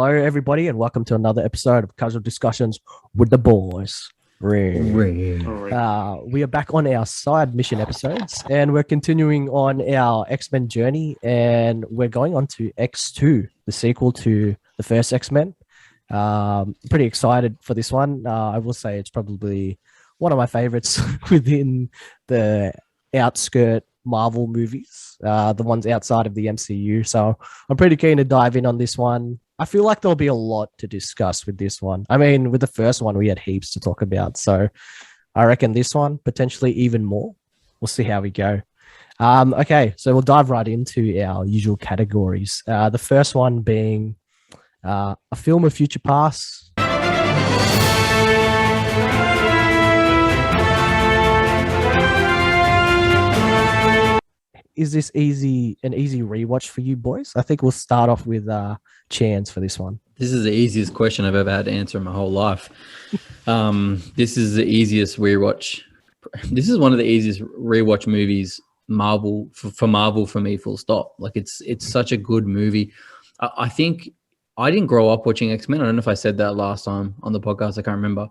Hello, everybody, and welcome to another episode of Casual Discussions with the Boys. We are back on our side mission episodes, and we're continuing on our X-Men journey, and we're going on to X2, the sequel to the first X-Men. Pretty excited for this one. I will say it's probably one of my favorites within the outskirt Marvel movies, the ones outside of the MCU. So I'm pretty keen to dive in on this one. I feel like there'll be a lot to discuss with this one. I mean, with the first one, we had heaps to talk about. So I reckon this one, potentially even more. We'll see how we go. Okay, so we'll dive right into our usual categories. The first one being a film of future past. Is this an easy rewatch for you boys? I think we'll start off with Chance for this one. This is the easiest question I've ever had to answer in my whole life. This is the easiest rewatch. This is one of the easiest rewatch movies Marvel for me, full stop. Like it's such a good movie. I think I didn't grow up watching X-Men. I don't know if I said that last time on the podcast. I can't remember.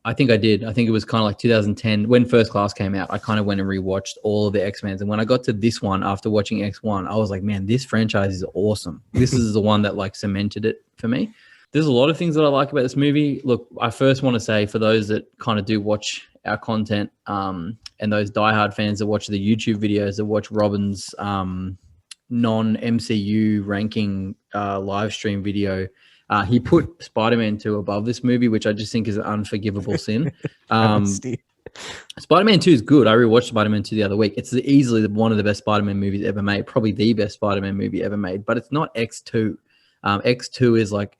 I think I did. I think it was kind of like 2010 when First Class came out. I kind of went and rewatched all of the X-Men. And when I got to this one after watching X1, I was like, man, this franchise is awesome. This is the one that like cemented it for me. There's a lot of things that I like about this movie. Look, I first want to say for those that kind of do watch our content and those diehard fans that watch the YouTube videos, that watch Robin's non-MCU ranking live stream video, he put Spider-Man 2 above this movie, which I just think is an unforgivable sin. Spider-Man 2 is good. I rewatched Spider-Man 2 the other week. It's easily one of the best Spider-Man movies ever made, probably the best Spider-Man movie ever made, but it's not X2. X2 is like,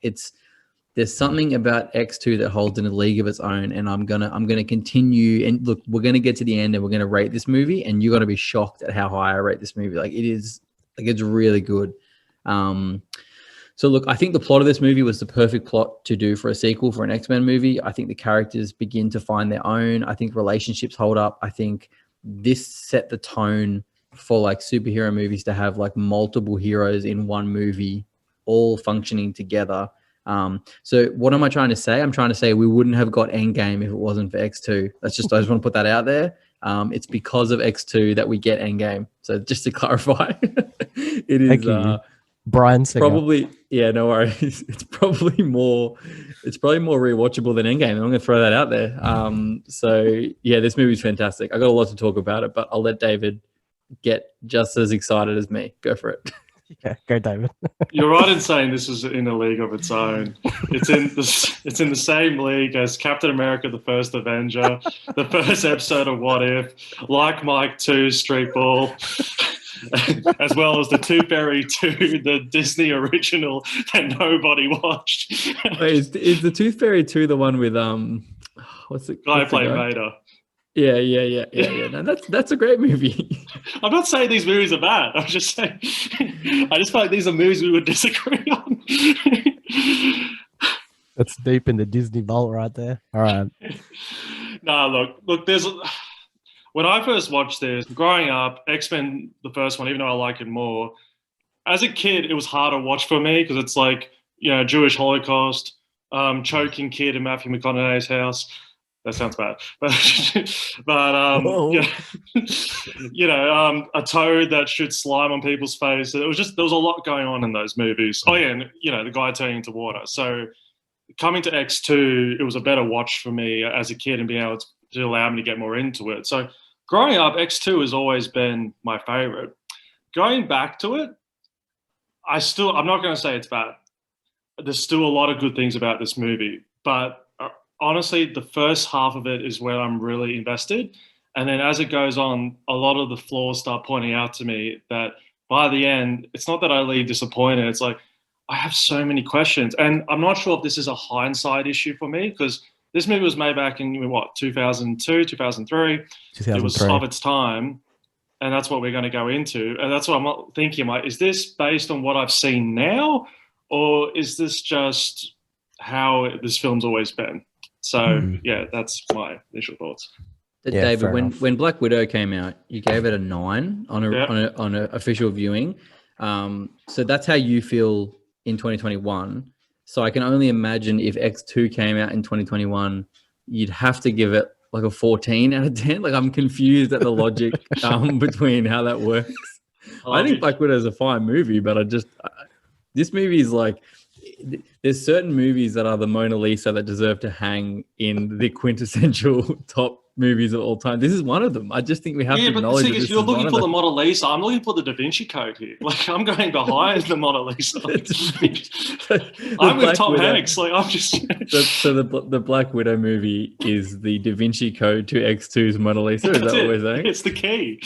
there's something about X2 that holds in a league of its own, and I'm gonna continue. And look, we're gonna get to the end and we're gonna rate this movie, and you're gonna be shocked at how high I rate this movie. Like it is. Like it's really good. So look, I think the plot of this movie was the perfect plot to do for a sequel for an X-Men movie. I think the characters begin to find their own. I think relationships hold up. I think this set the tone for like superhero movies to have like multiple heroes in one movie, all functioning together. So what am I trying to say? I'm trying to say we wouldn't have got Endgame if it wasn't for X2. I just want to put that out there. It's because of X2 that we get Endgame. So just to clarify, it is Brian Singer. Probably, yeah, no worries. It's probably more rewatchable than Endgame. I'm going to throw that out there. So yeah, this movie's fantastic. I got a lot to talk about it, but I'll let David get just as excited as me. Go for it. Yeah, go David. You're right in saying this is in a league of its own. It's in the same league as Captain America: The First Avenger, the first episode of What If, Like Mike 2, Street Ball, as well as the Tooth Fairy 2, the Disney original that nobody watched. Wait, is the Tooth Fairy 2 the one with what's the guy playing Vader? Yeah. No, that's a great movie. I'm not saying these movies are bad. I'm just saying I just feel like these are movies we would disagree on. That's deep in the Disney vault right there. All right. Look, when I first watched this, growing up, X-Men, the first one, even though I like it more, as a kid, it was hard to watch for me because it's like, Jewish Holocaust, choking kid in Matthew McConaughey's house. That sounds bad, but a toad that shoots slime on people's face. There was a lot going on in those movies. Oh yeah, and the guy turning into water. So coming to X2, it was a better watch for me as a kid and being able to allow me to get more into it. So growing up, X2 has always been my favorite. Going back to it, I'm not going to say it's bad. There's still a lot of good things about this movie, but honestly, the first half of it is where I'm really invested. And then as it goes on, a lot of the flaws start pointing out to me that by the end, it's not that I leave disappointed. It's like, I have so many questions. And I'm not sure if this is a hindsight issue for me because this movie was made back in, 2002, 2003. It was of its time. And that's what we're going to go into. And that's what I'm thinking, like, is this based on what I've seen now? Or is this just how this film's always been? So, yeah, that's my initial thoughts. Yeah, David, when Black Widow came out, you gave it a 9 on a official viewing. So that's how you feel in 2021. So I can only imagine if X2 came out in 2021, you'd have to give it like a 14 out of 10. Like I'm confused at the logic between how that works. I think Black Widow is a fine movie, but this movie is like, there's certain movies that are the Mona Lisa that deserve to hang in the quintessential top movies of all time. This is one of them. I just think we have to acknowledge that this you're is one looking of for them. the Mona Lisa. I'm looking for the Da Vinci Code here. Like I'm going behind the Mona Lisa. I'm with Tom Hanks. Like I'm just. So the Black Widow movie is the Da Vinci Code to X2's Mona Lisa. Is that what we're saying? It's the key.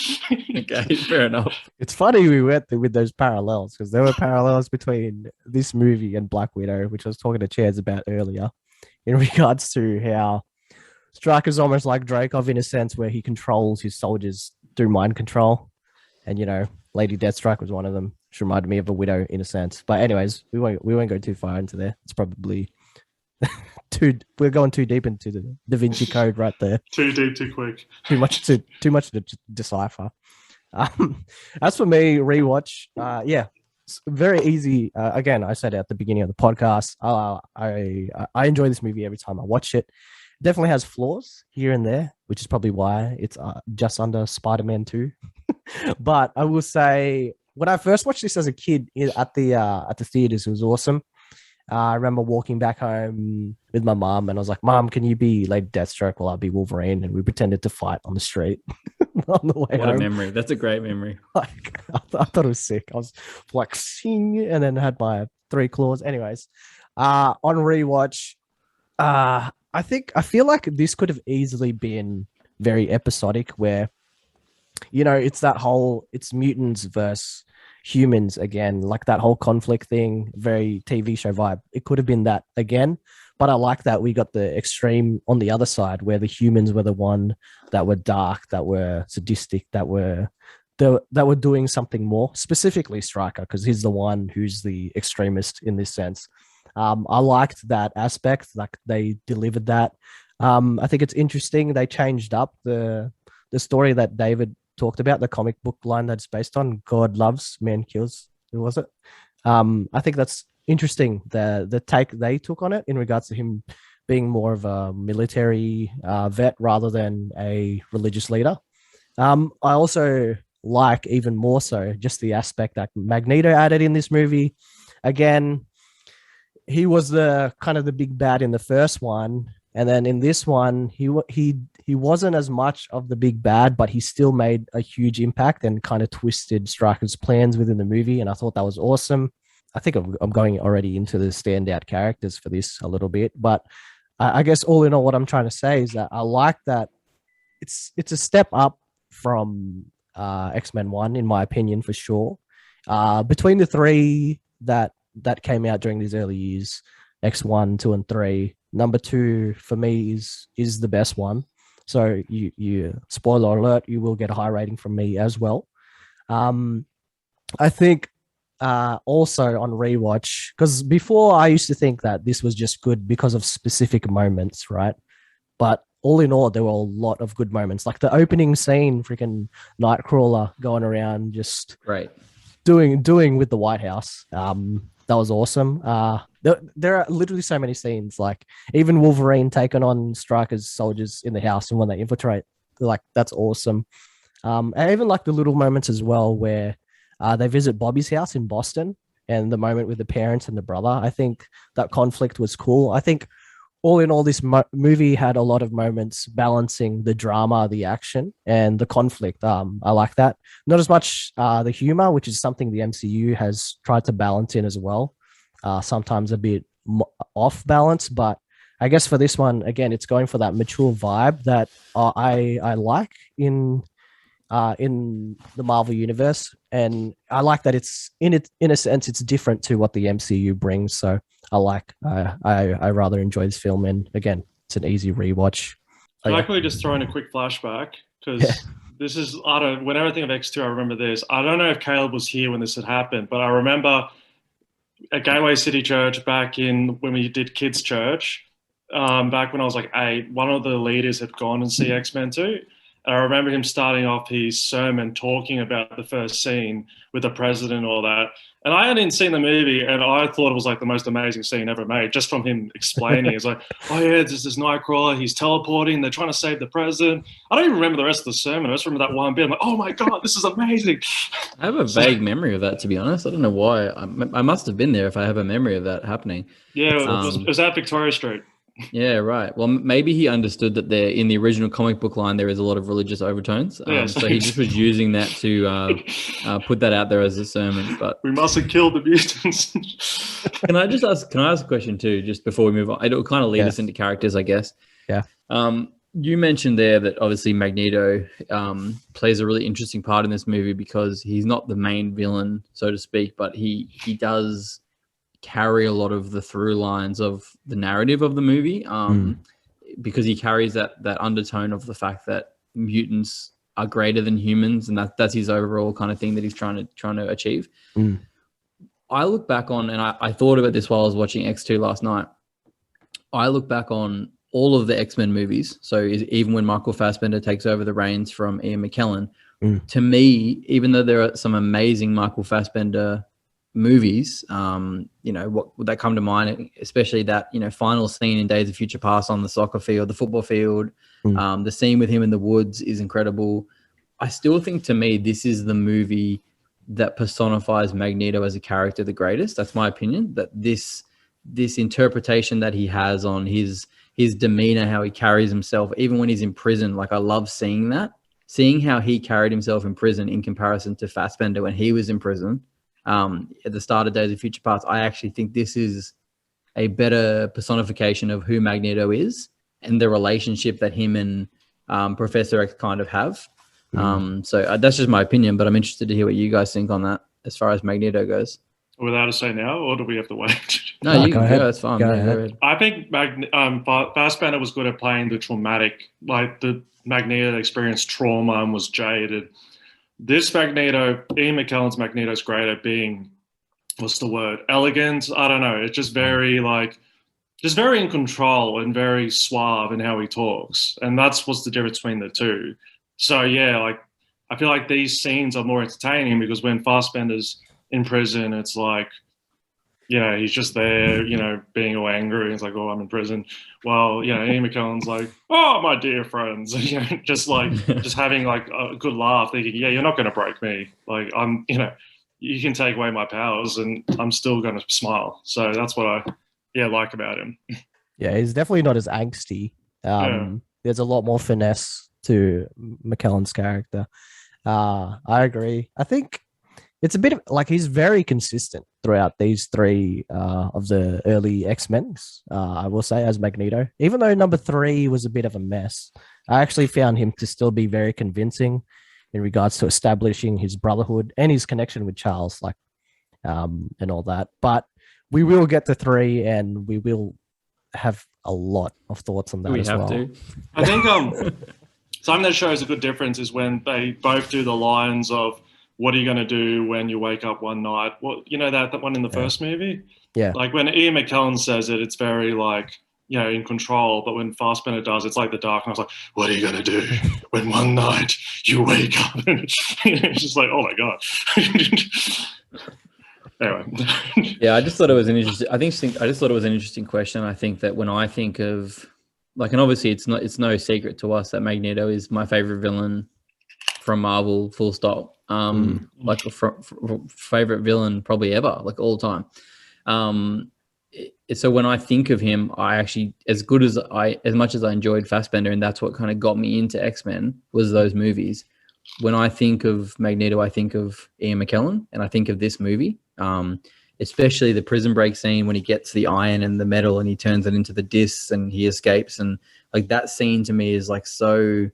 Okay, fair enough. It's funny we went with those parallels because there were parallels between this movie and Black Widow, which I was talking to Chaz about earlier, in regards to how Stryker's almost like Dreykov in a sense where he controls his soldiers through mind control. And, Lady Deathstrike was one of them, which reminded me of a widow in a sense. But anyways, we won't go too far into there. It's probably we're going too deep into the Da Vinci Code right there. Too deep, too quick. Too much to decipher. As for me, rewatch, it's very easy. Again, I said at the beginning of the podcast, I enjoy this movie every time I watch it. Definitely has flaws here and there, which is probably why it's just under Spider-Man 2. But I will say, when I first watched this as a kid at the theaters, it was awesome. I remember walking back home with my mom, and I was like, "Mom, can you be Lady Deathstroke while I'll be Wolverine?" And we pretended to fight on the street on the way home. What a memory! That's a great memory. Like, I thought it was sick. I was like, sing, and then had my 3 claws. Anyways, on rewatch, I feel like this could have easily been very episodic, where it's mutants versus humans again, like that whole conflict thing, very TV show vibe. It could have been that again, but I like that we got the extreme on the other side, where the humans were the one that were dark, that were sadistic, that were doing something more, specifically Stryker, because he's the one who's the extremist in this sense. I liked that aspect, like they delivered that. I think it's interesting they changed up the story that David talked about, the comic book line that's based on God loves, man kills. Who was it? I think that's interesting, the take they took on it in regards to him being more of a military vet rather than a religious leader. I also like even more so just the aspect that Magneto added in this movie. Again, he was the kind of the big bad in the first one, and then in this one, he wasn't as much of the big bad, but he still made a huge impact and kind of twisted Stryker's plans within the movie, and I thought that was awesome. I think I'm going already into the standout characters for this a little bit, but I guess all in all, what I'm trying to say is that I like that it's a step up from X-Men 1, in my opinion, for sure. Between the 3 that came out during these early years, X1, 2, and 3, number 2 for me is the best one. So you spoiler alert, you will get a high rating from me as well. I think also on rewatch, because before I used to think that this was just good because of specific moments, right? But all in all, there were a lot of good moments, like the opening scene, freaking Nightcrawler going around just doing with the White House. That was awesome. There are literally so many scenes, like even Wolverine taking on Stryker's soldiers in the house, and when they infiltrate, like that's awesome. And even like the little moments as well where they visit Bobby's house in Boston, and the moment with the parents and the brother. I think that conflict was cool. I think all in all, this movie had a lot of moments balancing the drama, the action, and the conflict. I like that. Not as much the humor, which is something the MCU has tried to balance in as well. Sometimes a bit off balance, but I guess for this one, again, it's going for that mature vibe that I like in the Marvel universe, and I like that it's in a sense it's different to what the MCU brings. So I rather enjoy this film, and again, it's an easy rewatch. Can I quickly just throw in a quick flashback, because this is whenever I think of X2, I remember this. I don't know if Caleb was here when this had happened, but I remember at Gateway City Church back when we did kids church, back when I was like 8, one of the leaders had gone and see X-Men 2. And I remember him starting off his sermon talking about the first scene with the president and all that. And I hadn't seen the movie, and I thought it was like the most amazing scene ever made, just from him explaining. It's like, oh yeah, there's this Nightcrawler, he's teleporting, they're trying to save the president. I don't even remember the rest of the sermon. I just remember that one bit. I'm like, oh my God, this is amazing. I have a vague memory of that, to be honest. I don't know why. I must have been there if I have a memory of that happening. Yeah, it was at Victoria Street. Yeah, right. Well, maybe he understood that there in the original comic book line there is a lot of religious overtones, so he just was using that to put that out there as a sermon. But we mustn't kill the mutants. Can I ask a question too, just before we move on? It'll kind of lead us into characters, I guess. Yeah. You mentioned there that obviously Magneto plays a really interesting part in this movie because he's not the main villain, so to speak, but he does carry a lot of the through lines of the narrative of the movie because he carries that undertone of the fact that mutants are greater than humans, and that's his overall kind of thing that he's trying to achieve. I look back on, and I thought about this while I was watching X2 last night. I look back on all of the X-Men movies, so even when Michael Fassbender takes over the reins from Ian McKellen, to me, even though there are some amazing Michael Fassbender movies, what would that come to mind, especially that final scene in Days of Future Past on the soccer field, the football field, the scene with him in the woods is incredible. I still think, to me, this is the movie that personifies Magneto as a character the greatest. That's my opinion, that this interpretation that he has on his demeanor, how he carries himself even when he's in prison. Like, I love seeing how he carried himself in prison in comparison to Fassbender when he was in prison. At the start of Days of Future Past, I actually think this is a better personification of who Magneto is and the relationship that him and Professor X kind of have. So that's just my opinion, but I'm interested to hear what you guys think on that as far as Magneto goes. Without a say now, or do we have to wait? No, you can go. That's fine. Go ahead. I think Fassbender was good at playing the traumatic, like the Magneto experienced trauma and was jaded. This Magneto, Ian McKellen's Magneto is great at being, what's the word? Elegant? I don't know. It's just very very in control and very suave in how he talks. And that's what's the difference between the two. So yeah, like I feel like these scenes are more entertaining because when Fassbender's in prison, it's like, he's just there, being all angry. It's like, oh, I'm in prison. Well, Ian McKellen's like, oh, my dear friends, just having like a good laugh, thinking, yeah, you're not going to break me. Like I'm, you can take away my powers and I'm still going to smile. So that's what I like about him. Yeah, he's definitely not as angsty. There's a lot more finesse to McKellen's character. I agree. I think it's a bit of like he's very consistent throughout these three of the early X-Men, I will say, as Magneto. Even though number 3 was a bit of a mess, I actually found him to still be very convincing in regards to establishing his brotherhood and his connection with Charles, and all that. But we will get to 3, and we will have a lot of thoughts on that as well. I think something that shows a good difference is when they both do the lines of, what are you going to do when you wake up one night? Well, that one in the first movie? Yeah. Like when Ian McKellen says it, it's very like, in control. But when Fassbender does, it's like the dark. And I was like, what are you going to do when one night you wake up? And it's just like, oh my God. Anyway. Yeah, I just thought it was an interesting. I just thought it was an interesting question. I think that when I think of, and obviously it's no secret to us that Magneto is my favorite villain from Marvel, full stop. Like favorite villain probably ever, like all time. So when I think of him, I actually, as much as I enjoyed Fassbender, and that's what kind of got me into X-Men, was those movies. When I think of Magneto, I think of Ian McKellen, and I think of this movie, especially the prison break scene when he gets the iron and the metal and he turns it into the discs and he escapes, and like that scene to me is like so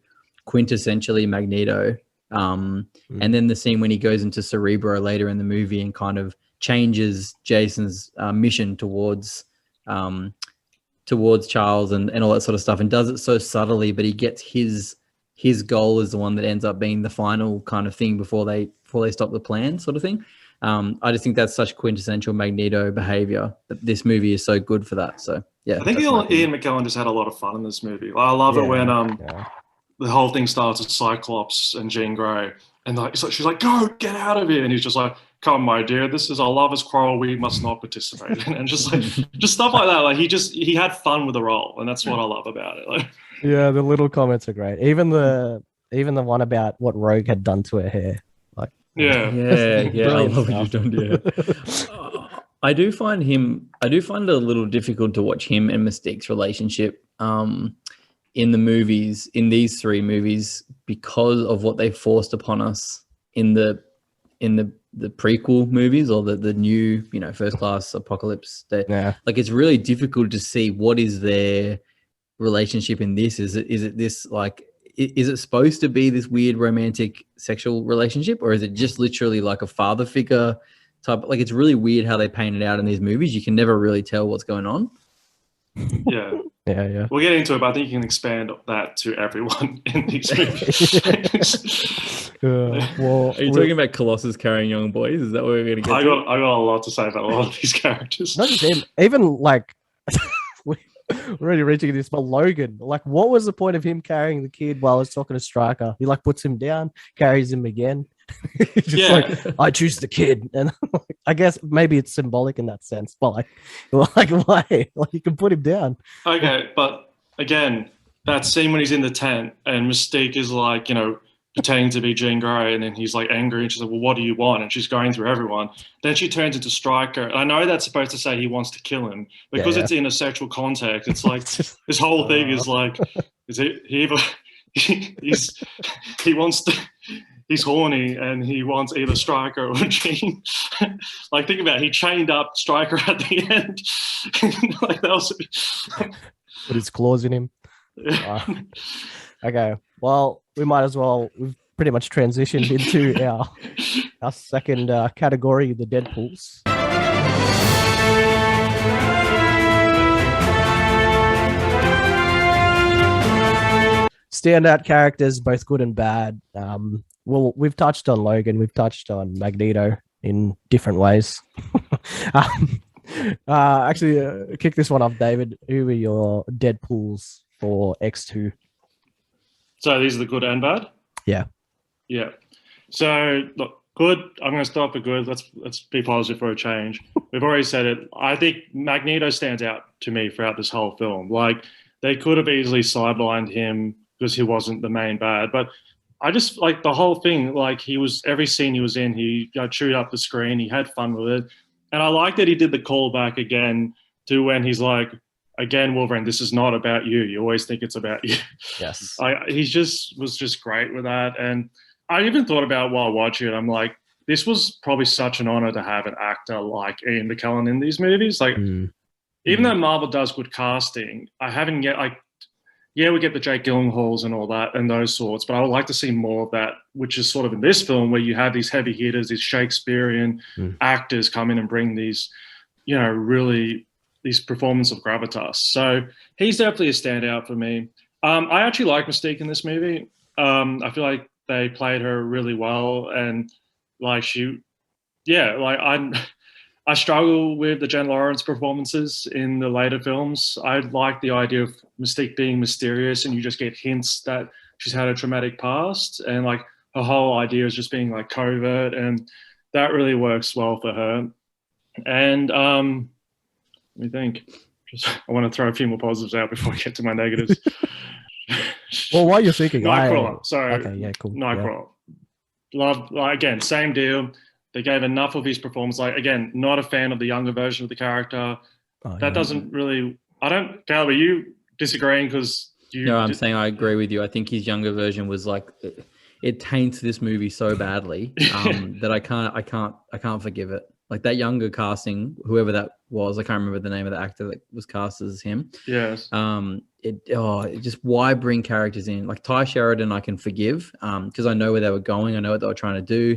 quintessentially Magneto. And then the scene when he goes into Cerebro later in the movie and kind of changes Jason's mission towards Charles and all that sort of stuff, and does it so subtly, but he gets his goal is the one that ends up being the final kind of thing before they stop the plan, sort of thing. I just think that's such quintessential Magneto behavior, that this movie is so good for that. So yeah, I think Ian McKellen just had a lot of fun in this movie. I love it when the whole thing starts with Cyclops and Jean Grey, and like so she's like, "Go, get out of here," and he's just like, "Come, my dear, this is our lovers' quarrel. We must not participate." And just stuff like that. Like he had fun with the role, and that's what I love about it. Like, yeah, the little comments are great. Even the one about what Rogue had done to her hair. Like, yeah. I love what you've done. Yeah. I do find it a little difficult to watch him and Mystique's relationship in the movies, in these 3 movies, because of what they forced upon us in the prequel movies or the new, First Class, Apocalypse. Like, it's really difficult to see what is their relationship in this. Is it this, like, is it supposed to be this weird romantic sexual relationship, or is it just literally like a father figure type? Like, it's really weird how they paint it out in these movies. You can never really tell what's going on. Yeah. Yeah. We'll get into it, but I think you can expand that to everyone in these movies. Well, are you talking about Colossus carrying young boys? Is that what we're going to get? I got a lot to say about a lot of these characters. Not just him, even like we're already reaching this, but Logan. Like, what was the point of him carrying the kid while he's talking to Stryker? He like puts him down, carries him again. Just like, I choose the kid, and I guess maybe it's symbolic in that sense, but like why? Like, you can put him down. Okay, but again, that scene when he's in the tent and Mystique is like, pretending to be Jean Grey, and then he's like angry, and she's like, "Well, what do you want?" And she's going through everyone. Then she turns into Stryker. And I know that's supposed to say he wants to kill him because it's in a sexual context. It's like this whole thing is like, he wants to. He's horny and he wants either Stryker or Jean. Like, think about it. He chained up Stryker at the end. Like, that was put his claws in him. Okay. Well, we might as well. We've pretty much transitioned into our second category, the Deadpools. Standout characters, both good and bad. Well, we've touched on Logan, we've touched on Magneto in different ways. Actually, kick this one off, David. Who are your Deadpools for X2? So these are the good and bad? Yeah. So, look, good. I'm going to start with good. Let's be positive for a change. We've already said it. I think Magneto stands out to me throughout this whole film. Like, they could have easily sidelined him because he wasn't the main bad, but I just like the whole thing. Like, every scene he was in, he chewed up the screen. He had fun with it. And I like that he did the callback again to when he's like, again, Wolverine, this is not about you. You always think it's about you. Yes. He was just great with that. And I even thought about while watching it, I'm like, this was probably such an honor to have an actor like Ian McKellen in these movies. Like, even though Marvel does good casting, I haven't yet, like, we get the Jake Gyllenhaals and all that and those sorts, but I would like to see more of that, which is sort of in this film where you have these heavy hitters, these Shakespearean actors come in and bring these, really these performance of gravitas. So he's definitely a standout for me. I actually like Mystique in this movie. I feel like they played her really well, and like I struggle with the Jen Lawrence performances in the later films. I like the idea of Mystique being mysterious and you just get hints that she's had a traumatic past, and like her whole idea is just being like covert, and that really works well for her. And let me think. I want to throw a few more positives out before I get to my negatives. Well, while you're thinking, Nightcrawler. Sorry. Okay, yeah, cool. Nightcrawler. Love, like, again, same deal. They gave enough of his performance. Like, again, not a fan of the younger version of the character. Doesn't really. Caleb, are you disagreeing because you? No, I'm saying I agree with you. I think his younger version was like, it taints this movie so badly that I can't forgive it. Like, that younger casting, whoever that was, I can't remember the name of the actor that was cast as him. Yes. It just, why bring characters in? Like Ty Sheridan, I can forgive because I know where they were going. I know what they were trying to do.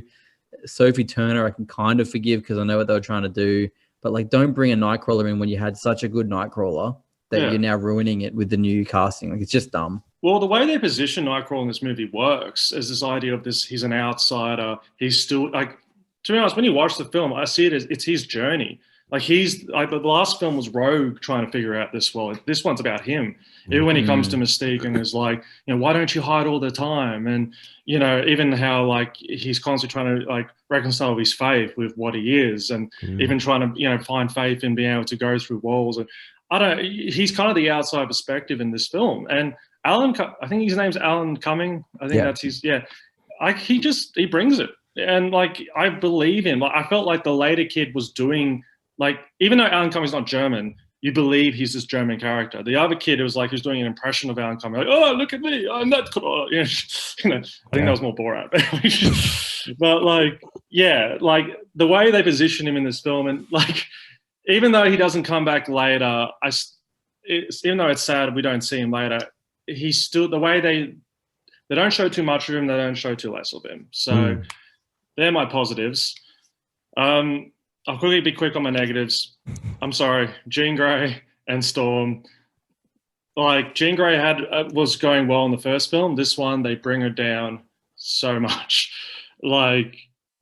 Sophie Turner, I can kind of forgive because I know what they were trying to do. But like, don't bring a Nightcrawler in when you had such a good Nightcrawler that you're now ruining it with the new casting. Like, it's just dumb. Well, the way they position Nightcrawler in this movie works is this idea of this, he's an outsider. He's still, like, to be honest, when you watch the film, I see it as it's his journey. Like he's like the last film was Rogue trying to figure out this world. This one's about him. Even when he comes to Mystique and is like, why don't you hide all the time? And even how like he's constantly trying to like reconcile his faith with what he is, and even trying to find faith in being able to go through walls. And he's kind of the outside perspective in this film. And I think his name's Alan Cumming. I think that's his. Yeah, like he brings it, and like I believe him. Like I felt like the later kid was doing. Like, even though Alan Cumming's not German, you believe he's this German character. The other kid, it was like he was doing an impression of Alan Cumming. Like, oh, look at me. I'm not cool. I think that was more Borat. But, like, yeah, like, the way they position him in this film, and, like, even though he doesn't come back later, even though it's sad we don't see him later, he's still, the way they don't show too much of him, they don't show too less of him. So, they're my positives. I'll quickly be quick on my negatives. I'm sorry, Jean Grey and Storm. Like Jean Grey was going well in the first film. This one, they bring her down so much. Like,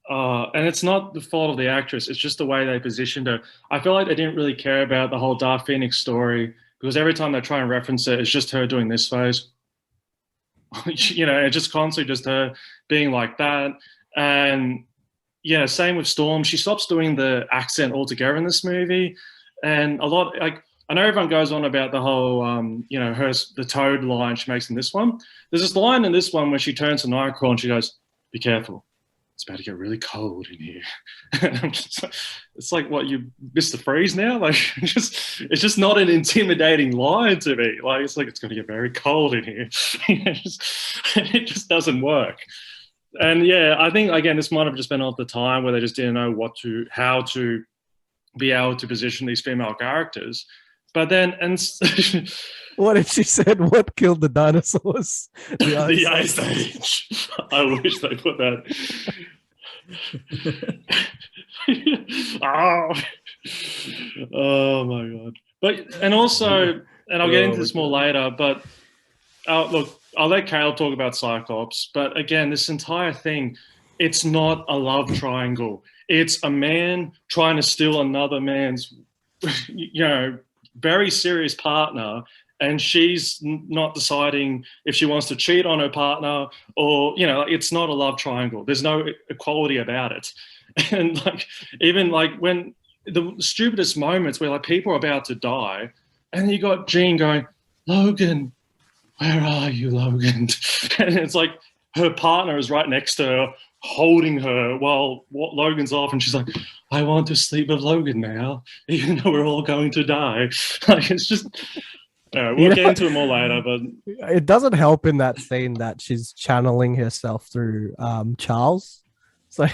and it's not the fault of the actress. It's just the way they positioned her. I feel like they didn't really care about the whole Dark Phoenix story because every time they try and reference it, it's just her doing this face. It's just constantly just her being like that. And yeah, same with Storm. She stops doing the accent altogether in this movie. And a lot, like, I know everyone goes on about the whole, the Toad line she makes in this one. There's this line in this one where she turns to Nightcrawler and she goes, "Be careful. It's about to get really cold in here." And I'm just, it's like, what, you missed the freeze now? Like, it's just not an intimidating line to me. Like, it's going to get very cold in here. It just doesn't work. And yeah, I think again, this might have just been off the time where they just didn't know how to be able to position these female characters. But then, and what if she said, "What killed the dinosaurs?" The Ice Age. I wish they put that. Oh my god! But and also, and I'll get into this more later. But look. I'll let Caleb talk about Cyclops, but again, this entire thing, it's not a love triangle. It's a man trying to steal another man's, very serious partner, and she's not deciding if she wants to cheat on her partner or, it's not a love triangle. There's no equality about it. And like, even like when the stupidest moments where like people are about to die, and you got Jean going, "Logan, where are you, Logan?" And it's like her partner is right next to her, holding her while Logan's off, and she's like, "I want to sleep with Logan now, even though we're all going to die." Like, it's just, we'll get into it more later, but it doesn't help in that scene that she's channeling herself through Charles. So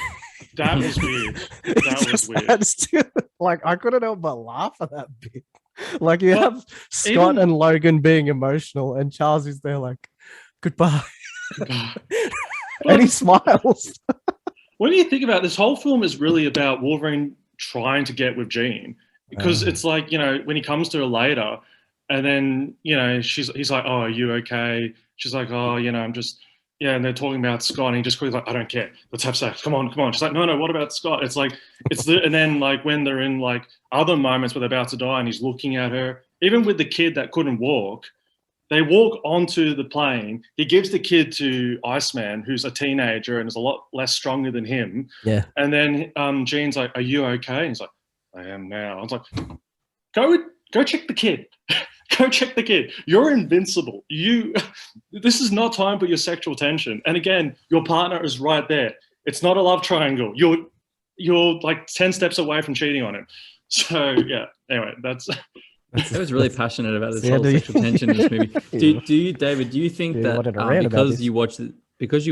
that was weird. That was weird. Like, I couldn't help but laugh at that bit. Like, you have Scott and Logan being emotional, and Charles is there like, "Goodbye." And he smiles. When you think about it, this whole film is really about Wolverine trying to get with Jean, because it's like, when he comes to her later, and then, he's like, "Oh, are you okay?" She's like, "Oh, I'm just," and they're talking about Scott, and he just quickly like, "I don't care. Let's have sex. Come on. She's like, no, what about Scott?" It's like, and then like when they're in like other moments where they're about to die and he's looking at her, even with the kid that couldn't walk, they walk onto the plane. He gives the kid to Iceman, who's a teenager and is a lot less stronger than him. Yeah. And then Jean's like, "Are you okay?" And he's like, "I am now." I was like, go check the kid. Go check the kid. You're invincible. This is not time for your sexual tension. And again, your partner is right there. It's not a love triangle. You're like 10 steps away from cheating on him. So yeah. Anyway, that's. I was really passionate about this whole sexual tension in this movie. Do you, David? Do you think that because you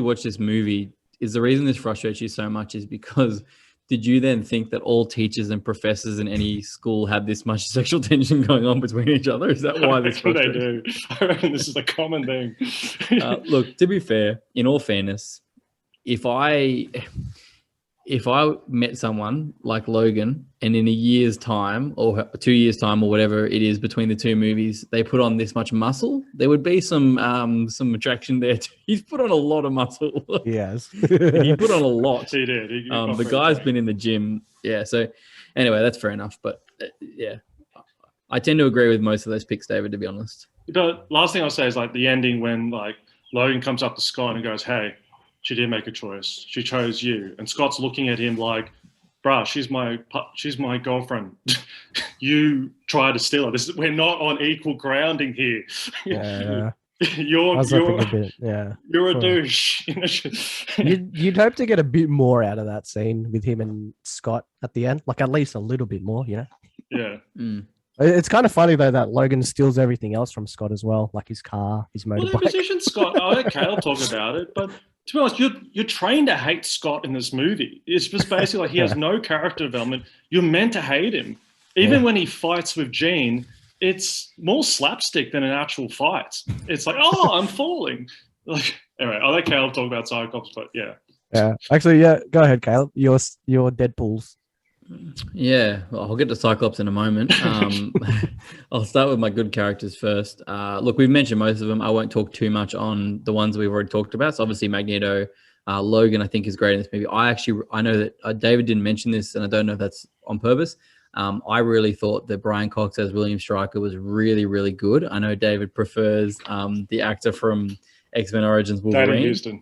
watched this movie, is the reason this frustrates you so much is because? Did you then think that all teachers and professors in any school had this much sexual tension going on between each other? Is that why this frustrates? They do. I reckon this is a common thing. Look, to be fair, in all fairness, if if I met someone like Logan and in a year's time or 2 years time or whatever it is between the two movies, they put on this much muscle, there would be some attraction there too. He's put on a lot of muscle. Yes. He put on a lot. He did. The guy's been in the gym. Yeah. So anyway, that's fair enough. But yeah, I tend to agree with most of those picks, David, to be honest. The last thing I'll say is like the ending when like Logan comes up to Scott and goes, "Hey, she did make a choice. She chose you." And Scott's looking at him like, "Bruh, she's my girlfriend. You try to steal her. We're not on equal grounding here. Yeah. You're a Cool. douche." You'd hope to get a bit more out of that scene with him and Scott at the end, like at least a little bit more, you know? Yeah. It's kind of funny though that Logan steals everything else from Scott as well, like his car, his motorbike. Well, they position Scott. I'll let Caleb talk about it, but to be honest, you're trained to hate Scott in this movie. It's just basically like he has no character development. You're meant to hate him. Even when he fights with Jean, it's more slapstick than an actual fight. It's like, oh, I'm falling. Like, anyway, I'll let Caleb talk about Cyclops, but yeah. Yeah. Actually, yeah, go ahead, Caleb. Your Deadpools. Yeah, well, I'll get to Cyclops in a moment. I'll start with my good characters first. Look, we've mentioned most of them. I won't talk too much on the ones we've already talked about. So obviously Magneto, Logan, I think is great in this movie. I know that David didn't mention this, and I don't know if that's on purpose. I really thought that Brian Cox as William Stryker was really, really good. I know David prefers the actor from X-Men Origins Wolverine, Houston,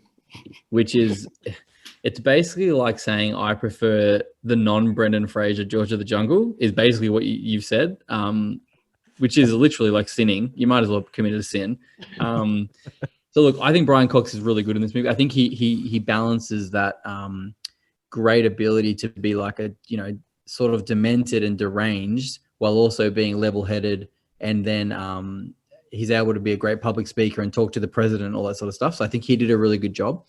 which is... It's basically like saying I prefer the non-Brendan Fraser George of the Jungle is basically what you've said, which is literally like sinning. You might as well have committed a sin. So look, I think Brian Cox is really good in this movie. I think he balances that great ability to be like a, you know, sort of demented and deranged while also being level-headed, and then he's able to be a great public speaker and talk to the president and all that sort of stuff. So I think he did a really good job.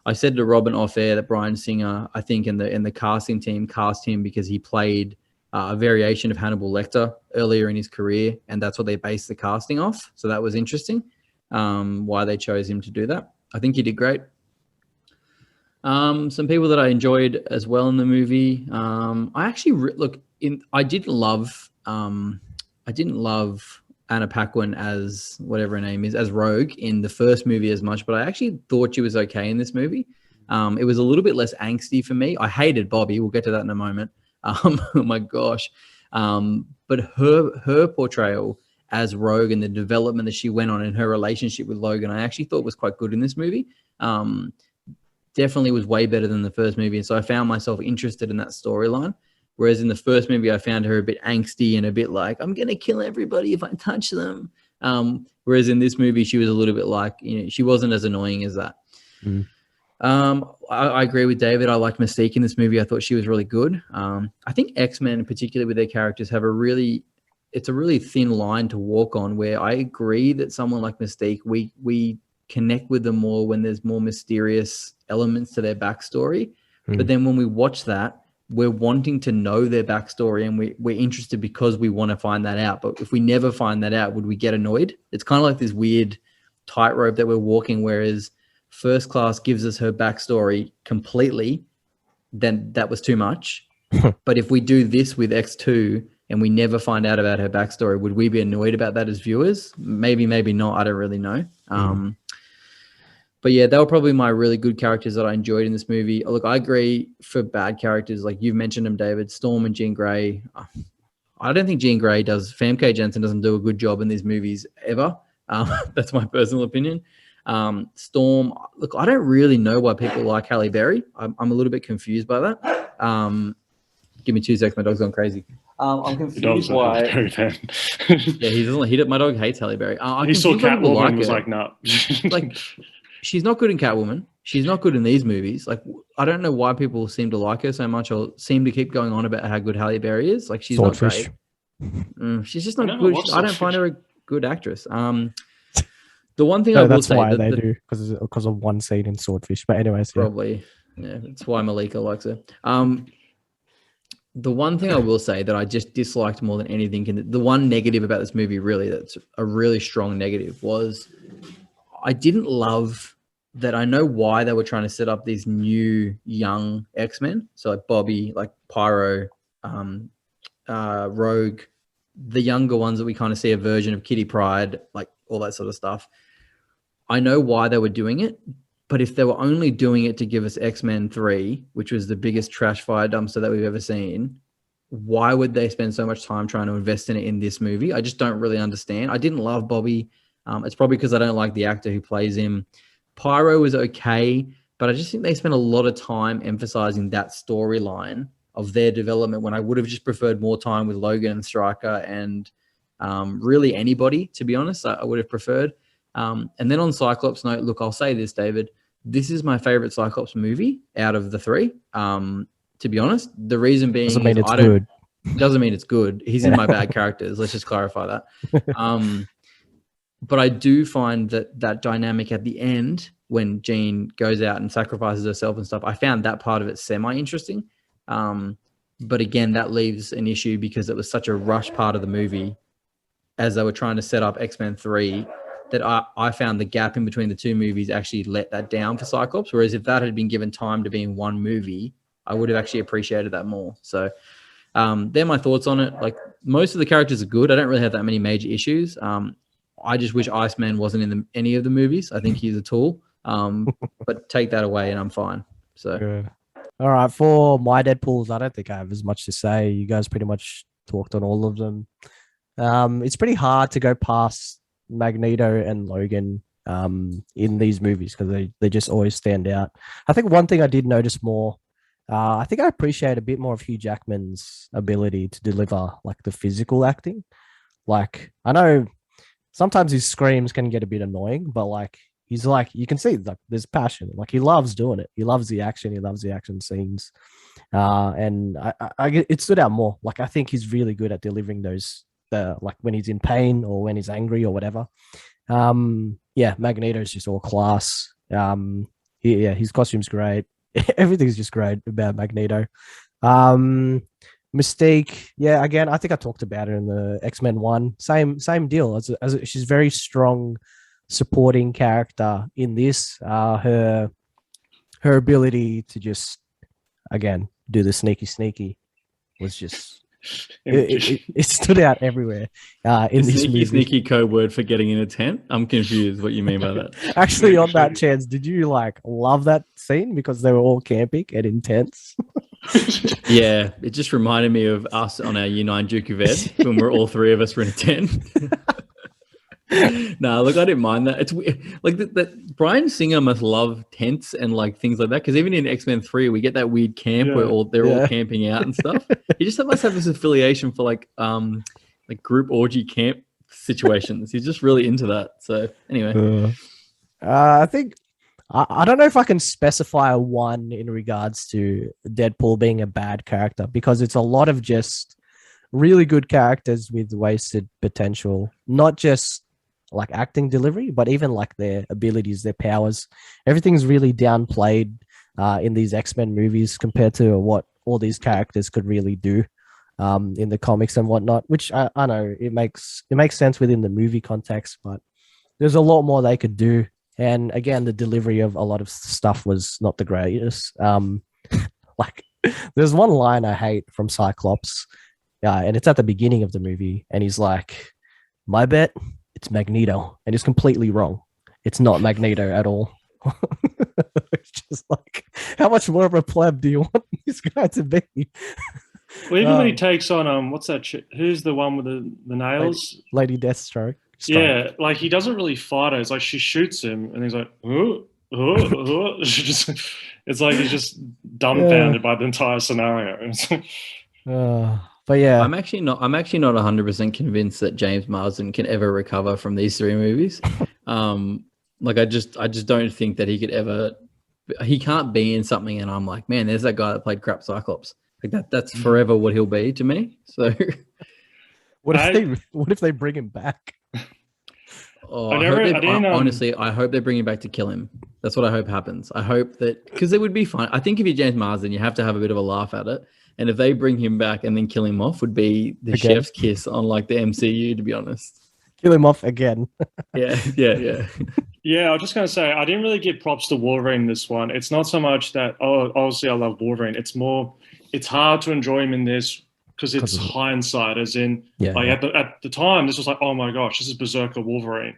I said to Robin off air that Bryan Singer, I think in the casting team cast him because he played a variation of Hannibal Lecter earlier in his career, and that's what they based the casting off. So that was interesting, why they chose him to do that. I think he did great. Some people that I enjoyed as well in the movie. I actually I didn't love Anna Paquin as whatever her name is, as Rogue in the first movie as much, but I actually thought she was okay in this movie. It was a little bit less angsty for me. I hated Bobby. We'll get to that in a moment. Oh my gosh. But her portrayal as Rogue and the development that she went on in her relationship with Logan, I actually thought was quite good in this movie. Definitely was way better than the first movie. And so I found myself interested in that storyline. Whereas in the first movie, I found her a bit angsty and a bit like, I'm going to kill everybody if I touch them. Whereas in this movie, she was a little bit like, you know, she wasn't as annoying as that. I agree with David. I liked Mystique in this movie. I thought she was really good. I think X-Men, particularly with their characters, it's a really thin line to walk on, where I agree that someone like Mystique, we connect with them more when there's more mysterious elements to their backstory. But then when we watch that, we're wanting to know their backstory, and we're interested because we want to find that out. But if we never find that out, would we get annoyed? It's kind of like this weird tightrope that we're walking, whereas First Class gives us her backstory completely, then that was too much. But if we do this with X2 and we never find out about her backstory, would we be annoyed about that as viewers? Maybe, maybe not. I don't really know. But yeah, they were probably my really good characters that I enjoyed in this movie. Look, I agree for bad characters, like you've mentioned them, David, Storm and Jean Grey. I don't think Jean Grey does. Famke Janssen doesn't do a good job in these movies ever. That's my personal opinion. Storm, look, I don't really know why people like Halle Berry. I'm a little bit confused by that. Give me 2 seconds. My dog's gone crazy. I'm confused why. Yeah, my dog hates Halle Berry. He saw Catwoman and was like, no. Like, she's not good in Catwoman. She's not good in these movies. Like, I don't know why people seem to like her so much or seem to keep going on about how good Halle Berry is. Like, she's Swordfish. Not great. She's just not good. I don't find her a good actress. The one thing I will say... That's why they do, because of one scene in Swordfish. But anyways, probably. Yeah, that's why Malika likes her. The one thing I will say that I just disliked more than anything, the one negative about this movie, really, that's a really strong negative, was I didn't love that I know why they were trying to set up these new young X-Men. So like Bobby, like Pyro, Rogue, the younger ones that we kind of see a version of Kitty Pryde, like all that sort of stuff. I know why they were doing it, but if they were only doing it to give us X-Men 3, which was the biggest trash fire dumpster that we've ever seen, why would they spend so much time trying to invest in it in this movie? I just don't really understand. I didn't love Bobby. It's probably because I don't like the actor who plays him. Pyro was okay, but I just think they spent a lot of time emphasizing that storyline of their development when I would have just preferred more time with Logan and Stryker and really anybody, to be honest, I would have preferred. And then on Cyclops note, look, I'll say this, David, this is my favorite Cyclops movie out of the 3. To be honest, the reason being doesn't mean it's good. Doesn't mean it's good. He's in my bad characters. Let's just clarify that. But I do find that dynamic at the end when Jean goes out and sacrifices herself and stuff, I found that part of it semi-interesting. But again, that leaves an issue because it was such a rush part of the movie as they were trying to set up X-Men 3 that I found the gap in between the two movies actually let that down for Cyclops. Whereas if that had been given time to be in one movie, I would have actually appreciated that more. So they're my thoughts on it. Like most of the characters are good. I don't really have that many major issues. I just wish Iceman wasn't in any of the movies. I think he's a tool. But take that away and I'm fine. So, yeah. All right. For my Deadpools, I don't think I have as much to say. You guys pretty much talked on all of them. It's pretty hard to go past Magneto and Logan in these movies because they just always stand out. I think one thing I did notice more, I think I appreciate a bit more of Hugh Jackman's ability to deliver like the physical acting. Like I know sometimes his screams can get a bit annoying, but like he's like you can see like there's passion. Like he loves doing it. He loves the action. He loves the action scenes, and it stood out more. Like I think he's really good at delivering those. Like when he's in pain or when he's angry or whatever. Magneto's just all class. His costume's great. Everything's just great about Magneto. Mystique, again, I think I talked about it in the X-Men 1. Same deal. As she's a very strong supporting character in this. Her ability to just again do the sneaky was just it stood out everywhere in this movie. Sneaky code word for getting in a tent. I'm confused what you mean by that. Actually, on that chance, did you like love that scene because they were all camping and in tents? Yeah, it just reminded me of us on our Year 9 Duke of Ed when we're all three of us were in a tent. No, look, I didn't mind that. It's weird. Like that Bryan Singer must love tents and like things like that because even in X-Men 3 we get that weird camp where they're all camping out and stuff. He just must have this affiliation for like group orgy camp situations. He's just really into that. So anyway, I think I don't know if I can specify one in regards to Deadpool being a bad character because it's a lot of just really good characters with wasted potential, not just like acting delivery, but even like their abilities, their powers. Everything's really downplayed in these X-Men movies compared to what all these characters could really do in the comics and whatnot, which I know it makes sense within the movie context, but there's a lot more they could do. And again, the delivery of a lot of stuff was not the greatest. Like there's one line I hate from Cyclops, and it's at the beginning of the movie, and he's like, "My bet, it's Magneto," and he's completely wrong. It's not Magneto at all. It's just like, how much more of a pleb do you want this guy to be? Well, even when he takes on what's that chick? Who's the one with the nails? Lady Deathstroke. Yeah, like he doesn't really fight her. It's like she shoots him, and he's like, it's like he's just dumbfounded by the entire scenario. But yeah, I'm actually not 100% convinced that James Marsden can ever recover from these three movies. Like I just don't think that he could ever. He can't be in something, and I'm like, man, there's that guy that played crap Cyclops. Like that's forever what he'll be to me. So, what if they bring him back? Oh, honestly, I hope they bring him back to kill him. That's what I hope happens. I hope that because it would be fun. I think if you're James Marsden, you have to have a bit of a laugh at it. And if they bring him back and then kill him off, would be the chef's kiss on like the MCU. To be honest, kill him off again. Yeah. Yeah, I was just going to say, I didn't really give props to Wolverine in this one. It's not so much that, obviously I love Wolverine. It's more, it's hard to enjoy him in this because it's hindsight, as in, at the time, this was like, oh my gosh, this is Berserker Wolverine.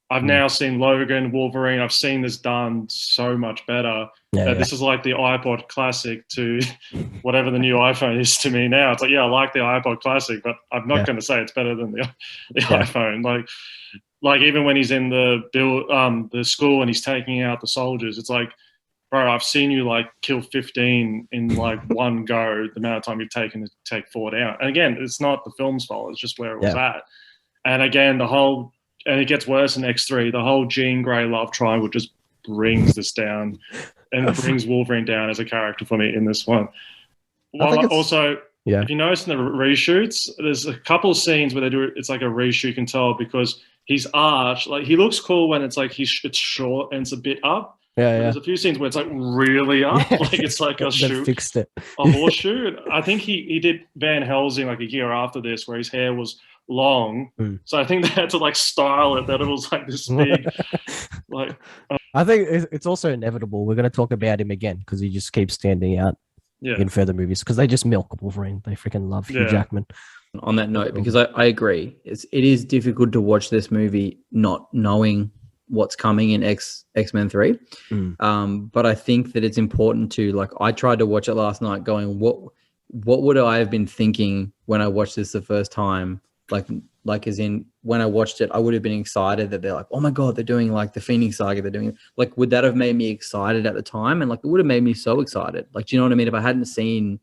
I've now seen Logan, Wolverine. I've seen this done so much better. This is like the iPod Classic to whatever the new iPhone is to me now. It's like, I like the iPod Classic, but I'm not going to say it's better than the iPhone. Like even when he's in the school and he's taking out the soldiers, it's like, bro, I've seen you like kill 15 in like one go, the amount of time you've taken to take 4 down. And again, it's not the film's fault. It's just where it was at. And again, and it gets worse in X3. The whole Jean Grey love triangle just brings this down and brings Wolverine down as a character for me in this one. Also, if you notice in the reshoots, there's a couple of scenes where they do it. It's like a reshoot, you can tell, because his arch, like he looks cool when it's like it's short and it's a bit up. There's a few scenes where it's like really up, like it's like a shoe, fixed it. a horseshoe. I think he did Van Helsing like a year after this, where his hair was long. So I think they had to like style it that it was like this big. Like, I think it's also inevitable. We're going to talk about him again because he just keeps standing out in further movies because they just milk Wolverine. They freaking love Hugh Jackman. On that note, because I agree, it is difficult to watch this movie not knowing what's coming in X-Men 3. But I think that it's important to, like, I tried to watch it last night going, what would I have been thinking when I watched this the first time? Like as in when I watched it, I would have been excited that they're like, oh my God, they're doing like the Phoenix Saga. They're doing like, would that have made me excited at the time? And like, it would have made me so excited. Like, do you know what I mean? If I hadn't seen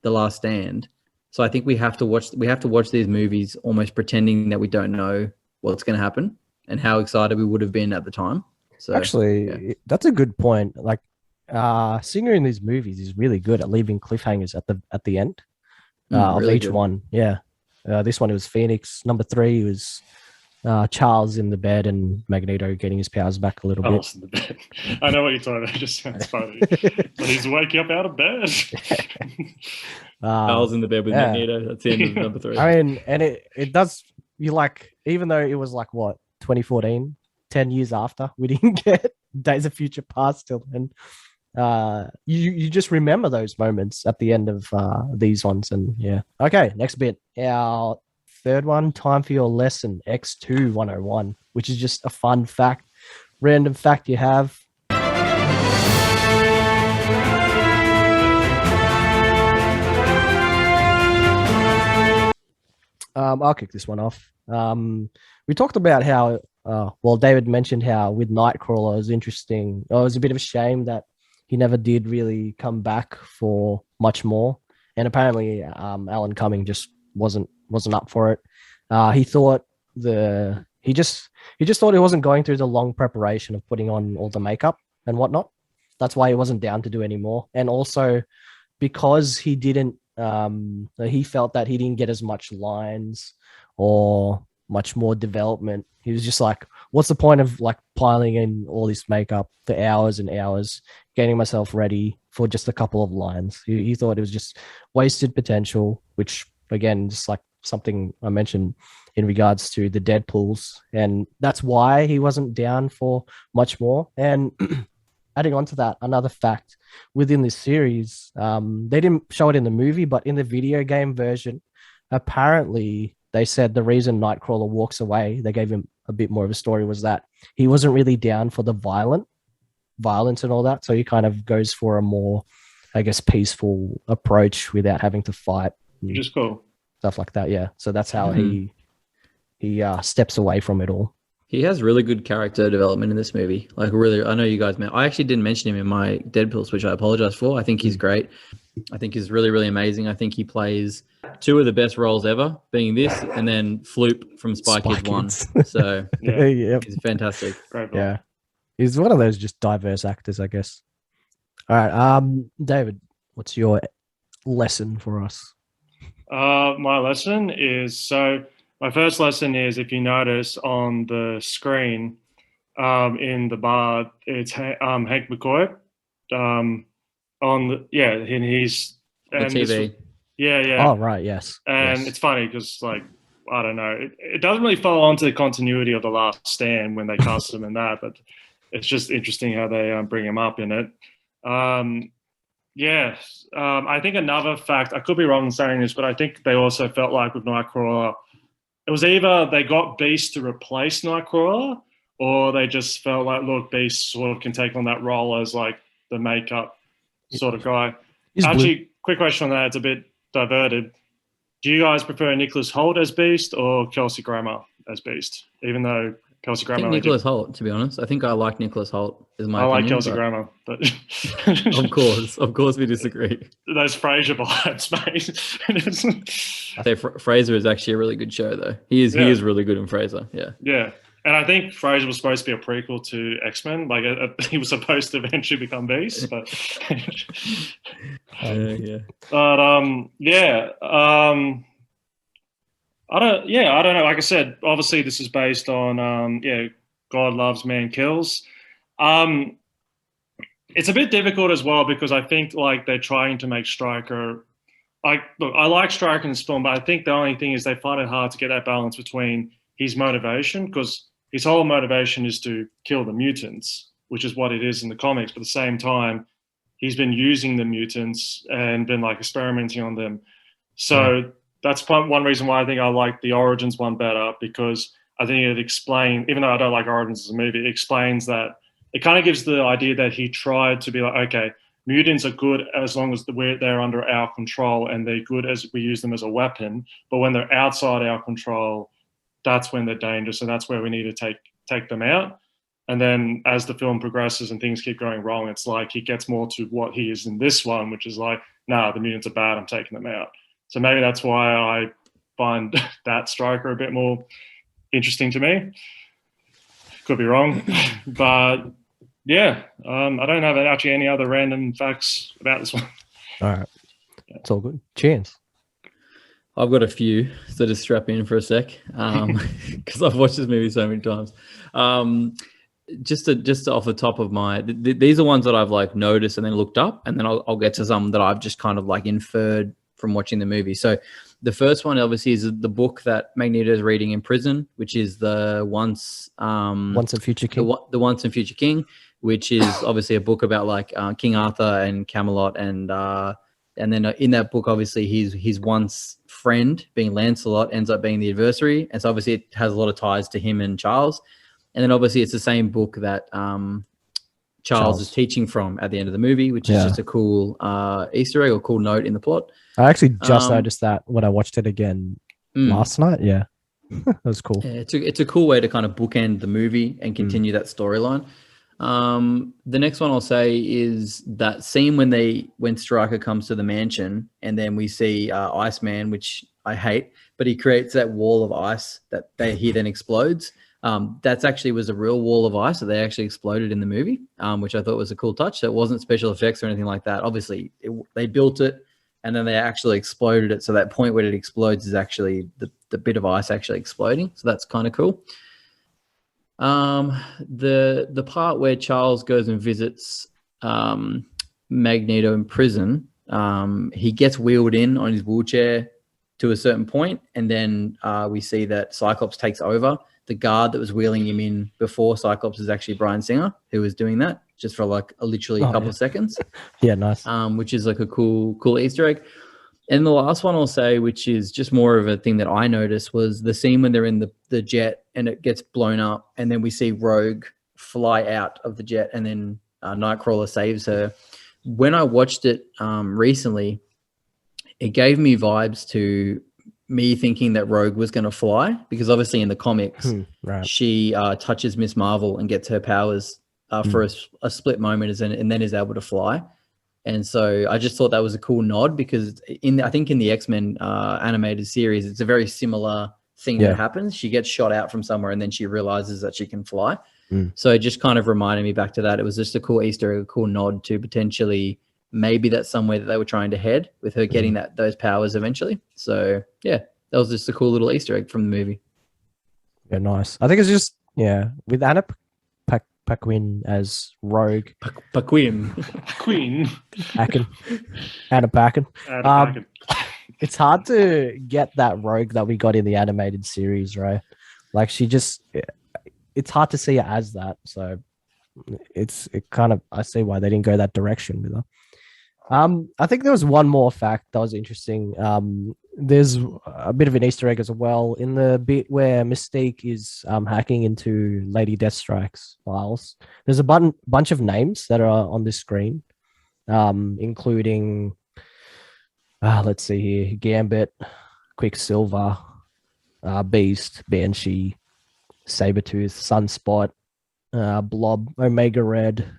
The Last Stand. So I think we have to watch these movies almost pretending that we don't know what's going to happen and how excited we would have been at the time. So actually, that's a good point. Like, Singer in these movies is really good at leaving cliffhangers at the end of really each good. one. Yeah. This one, it was Phoenix. Number 3 was Charles in the bed and Magneto getting his powers back a little bit. In the bed. I know what you're talking about. It just sounds funny. But he's waking up out of bed. Charles in the bed with Magneto. That's the end of number 3. I mean, and it does, you like, even though it was like, what, 2014, 10 years after, we didn't get Days of Future Past till then. You just remember those moments at the end of these ones. And okay, next bit, our third one, time for your lesson, X2 101, which is just a fun fact, random fact you have. I'll kick this one off. We talked about how David mentioned how with Nightcrawler it was interesting. It was a bit of a shame that he never did really come back for much more, and apparently Alan Cumming just wasn't up for it. He thought he just thought he wasn't going through the long preparation of putting on all the makeup and whatnot. That's why he wasn't down to do anymore. And also because he didn't, he felt that he didn't get as much lines or much more development. He was just like, what's the point of like piling in all this makeup for hours and hours, getting myself ready for just a couple of lines? He thought it was just wasted potential, which again, just like something I mentioned in regards to the Deadpools. And that's why he wasn't down for much more. And adding on to that, another fact within this series, they didn't show it in the movie, but in the video game version, apparently they said the reason Nightcrawler walks away, they gave him a bit more of a story, was that he wasn't really down for the violence and all that. So he kind of goes for a more, I guess, peaceful approach without having to fight. Which is cool. Stuff like that, yeah. So that's how he steps away from it all. He has really good character development in this movie. Like, really, I know you guys I actually didn't mention him in my Deadpools, which I apologize for. I think he's great. I think he's really, really amazing. I think he plays 2 of the best roles ever, being this and then Floop from Spy Kids 1. So he's fantastic. Great. Yeah. He's one of those just diverse actors, I guess. All right. David, what's your lesson for us? My lesson is, my first lesson is, if you notice on the screen in the bar, it's Hank McCoy and he's the TV. Yeah. Oh, right, yes. And yes. it's funny because like I don't know. It doesn't really follow on to the continuity of The Last Stand when they cast him in that, but it's just interesting how they bring him up in it. I think another fact, I could be wrong in saying this, but I think they also felt like with Nightcrawler, it was either they got Beast to replace Nightcrawler, or they just felt like, look, Beast sort of can take on that role as like the makeup sort of guy. Actually, quick question on that. It's a bit diverted. Do you guys prefer Nicholas Hoult as Beast or Kelsey Grammer as Beast? Even though Kelsey Grammer, I think Nicholas Hoult. To be honest, I think I like Nicholas Hoult. Is my opinion, like Kelsey Grammer, but of course, we disagree. Those Frasier vibes, mate. I say Frasier is actually a really good show, though. He is really good in Frasier. Yeah. Yeah. And I think Frasier was supposed to be a prequel to X-Men. Like he was supposed to eventually become Beast, but yeah. But I don't know. Like I said, obviously this is based on God Loves, Man Kills. It's a bit difficult as well because I think like they're trying to make Stryker. I like Stryker in this film, but I think the only thing is they find it hard to get that balance between his motivation, because his whole motivation is to kill the mutants, which is what it is in the comics. But at the same time, he's been using the mutants and been like experimenting on them. So that's one reason why I think I like the Origins one better, because I think it explains, even though I don't like Origins as a movie, it explains that it kind of gives the idea that he tried to be like, okay, mutants are good as long as they're under our control and they're good as we use them as a weapon. But when they're outside our control, that's when they're dangerous, and that's where we need to take them out. And then as the film progresses and things keep going wrong, it's like he gets more to what he is in this one, which is like, nah, the mutants are bad, I'm taking them out. So maybe that's why I find that Stryker a bit more interesting to me. Could be wrong. But yeah, I don't have actually any other random facts about this one. All right. It's all good. Cheers. I've got a few, so just strap in for a sec, because I've watched this movie so many times. Just off the top of my, these are ones that I've like noticed and then looked up, and then I'll get to some that I've just kind of like inferred from watching the movie. So the first one obviously is the book that Magneto is reading in prison, which is the Once and Future King. The Once and Future King, which is obviously a book about like King Arthur and Camelot, and then in that book, obviously his once friend, being Lancelot, ends up being the adversary, and so obviously it has a lot of ties to him and Charles. And then obviously it's the same book that Charles is teaching from at the end of the movie, which is just a cool Easter egg or cool note in the plot. I actually just noticed that when I watched it again last night. Yeah, that was cool. Yeah, it's a cool way to kind of bookend the movie and continue that storyline. The next one I'll say is that scene when Stryker comes to the mansion, and then we see Iceman, which I hate, but he creates that wall of ice that he then explodes. That's actually was a real wall of ice that they actually exploded in the movie, which I thought was a cool touch. So it wasn't special effects or anything like that. Obviously, they built it and then they actually exploded it. So that point where it explodes is actually the bit of ice actually exploding. So that's kind of cool. The part where Charles goes and visits Magneto in prison, he gets wheeled in on his wheelchair to a certain point, and then we see that Cyclops takes over. The guard that was wheeling him in before Cyclops is actually Bryan Singer, who was doing that just for like literally a couple of seconds. Yeah, nice. Which is like a cool Easter egg. And the last one I'll say, which is just more of a thing that I noticed, was the scene when they're in the jet and it gets blown up, and then we see Rogue fly out of the jet, and then Nightcrawler saves her. When I watched it recently, it gave me vibes to me thinking that Rogue was going to fly, because obviously in the comics, she touches Miss Marvel and gets her powers for a split moment and then is able to fly. And so I just thought that was a cool nod, because I think in the X-Men animated series, it's a very similar thing that happens. She gets shot out from somewhere and then she realizes that she can fly. So it just kind of reminded me back to that. It was just a cool Easter egg, a cool nod to potentially maybe that's somewhere that they were trying to head with her getting those powers eventually. So yeah, that was just a cool little Easter egg from the movie. Yeah, nice. I think it's just, with Anna Paquin as Rogue. Paquin. Queen. Anna Paquin. it's hard to get that Rogue that we got in the animated series, right? Like it's hard to see her as that. So I see why they didn't go that direction with her. I think there was one more fact that was interesting. There's a bit of an Easter egg as well in the bit where Mystique is hacking into Lady Deathstrike's files. There's a bunch of names that are on this screen, including, let's see here, Gambit, Quicksilver, Beast, Banshee, Sabretooth, Sunspot, Blob, Omega Red,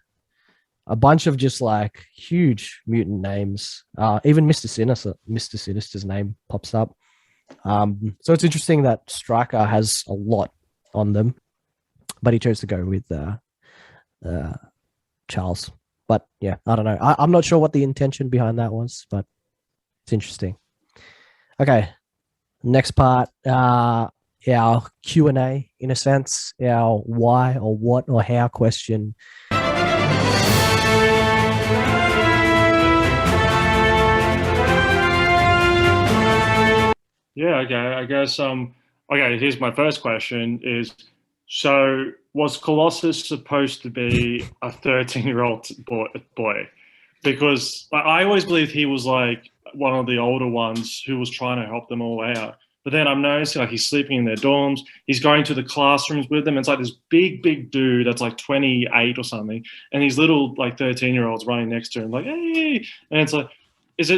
a bunch of just like huge mutant names. Even Mr. Sinister's name pops up. So it's interesting that Stryker has a lot on them, but he chose to go with Charles. But yeah, I don't know. I'm not sure what the intention behind that was, but it's interesting. Okay, next part. Our Q&A, in a sense, our why or what or how question. Yeah, okay. I guess okay, here's my first question is, so was Colossus supposed to be a 13-year-old boy? Because I always believed he was like one of the older ones who was trying to help them all out. But then I'm noticing like he's sleeping in their dorms, he's going to the classrooms with them. It's like this big dude that's like 28 or something, and these little like 13-year-olds running next to him like, hey, and it's like,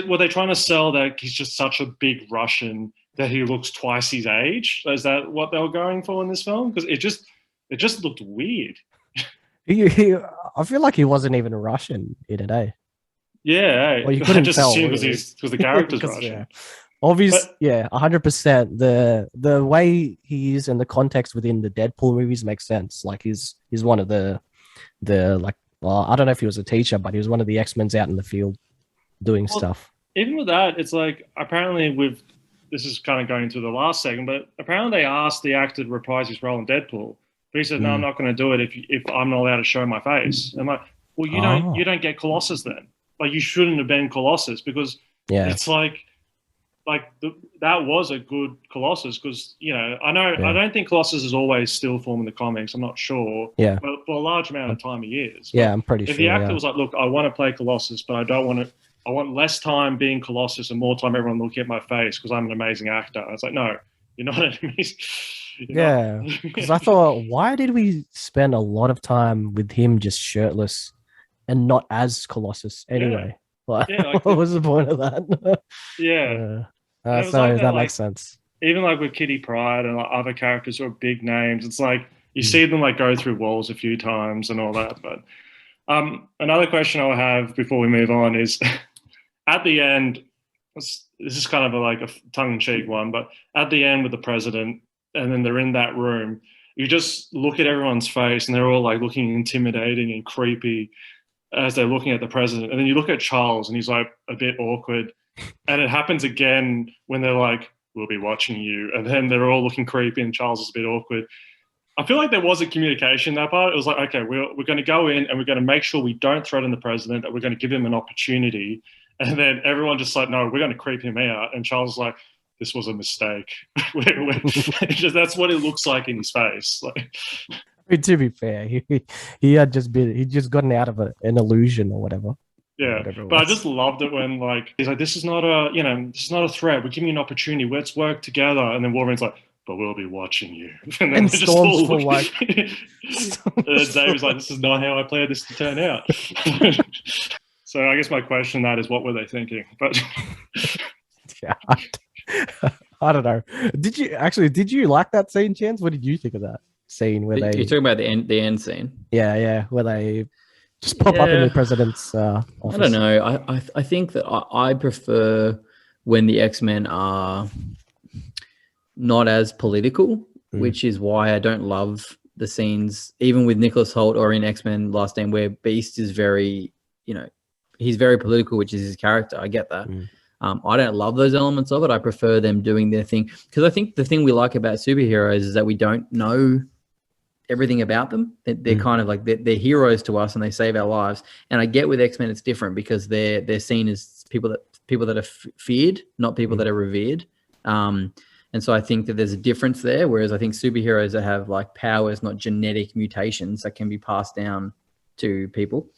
were they trying to sell that he's just such a big Russian that he looks twice his age? Is that what they were going for in this film? Because it just looked weird. I feel like he wasn't even Russian in it, eh? Yeah, well, you couldn't just tell assume because the character's Russian. Yeah. Obviously, yeah, 100%. The way he is and the context within the Deadpool movies makes sense. Like he's one of the like, well, I don't know if he was a teacher, but he was one of the X-Men's out in the field doing stuff. Even with that, it's like apparently this is kind of going into the last segment, but apparently they asked the actor to reprise his role in Deadpool, but he said, "No, I'm not going to do it if I'm not allowed to show my face." I'm like, "Well, you don't get Colossus then. Like you shouldn't have been Colossus because it's like that was a good Colossus because I don't think Colossus is always still form in the comics. I'm not sure. Yeah, but for a large amount of time he is. Yeah, I'm pretty sure. If the actor was like, "Look, I want to play Colossus, but I don't want to. I want less time being Colossus and more time everyone looking at my face because I'm an amazing actor." It's like, no, you're not an amazing. Yeah, because I thought, why did we spend a lot of time with him just shirtless and not as Colossus anyway? What was the point of that? Yeah. So like that makes sense. Even like with Kitty Pryde and like other characters who are big names, it's like you see them like go through walls a few times and all that. But another question I'll have before we move on is at the end, this is kind of a tongue-in-cheek one, but at the end with the president and then they're in that room, you just look at everyone's face and they're all like looking intimidating and creepy as they're looking at the president. And then you look at Charles and he's like a bit awkward. And it happens again when they're like, "We'll be watching you." And then they're all looking creepy and Charles is a bit awkward. I feel like there wasn't communication that part. It was like, okay, we're going to go in and we're going to make sure we don't threaten the president, that we're going to give him an opportunity. And then everyone just like, no, we're going to creep him out. And Charles is like, this was a mistake. That's what it looks like in his face. Like, to be fair, he had just gotten out of an illusion or whatever. Yeah, but I just loved it when like he's like, this is not a threat. We're giving you an opportunity. Let's work together. And then Wolverine's like, "But we'll be watching you." And then Storm's for like. And then David's like, "This is not how I planned this to turn out." So I guess my question that is, what were they thinking? But yeah, I don't know. Did you like that scene, Chance? What did you think of that scene where You're talking about the end scene? Yeah, where they just pop up in the president's office. I don't know. I think that I prefer when the X-Men are not as political, which is why I don't love the scenes, even with Nicholas Hoult or in X-Men Last Stand, where Beast is very, he's very political, which is his character. I get that. I don't love those elements of it. I prefer them doing their thing because I think the thing we like about superheroes is that we don't know everything about them. They're kind of like they're heroes to us and they save our lives. And I get with X-Men it's different because they're seen as people people that are feared, not people that are revered. And so I think that there's a difference there. Whereas I think superheroes that have like powers, not genetic mutations that can be passed down to people,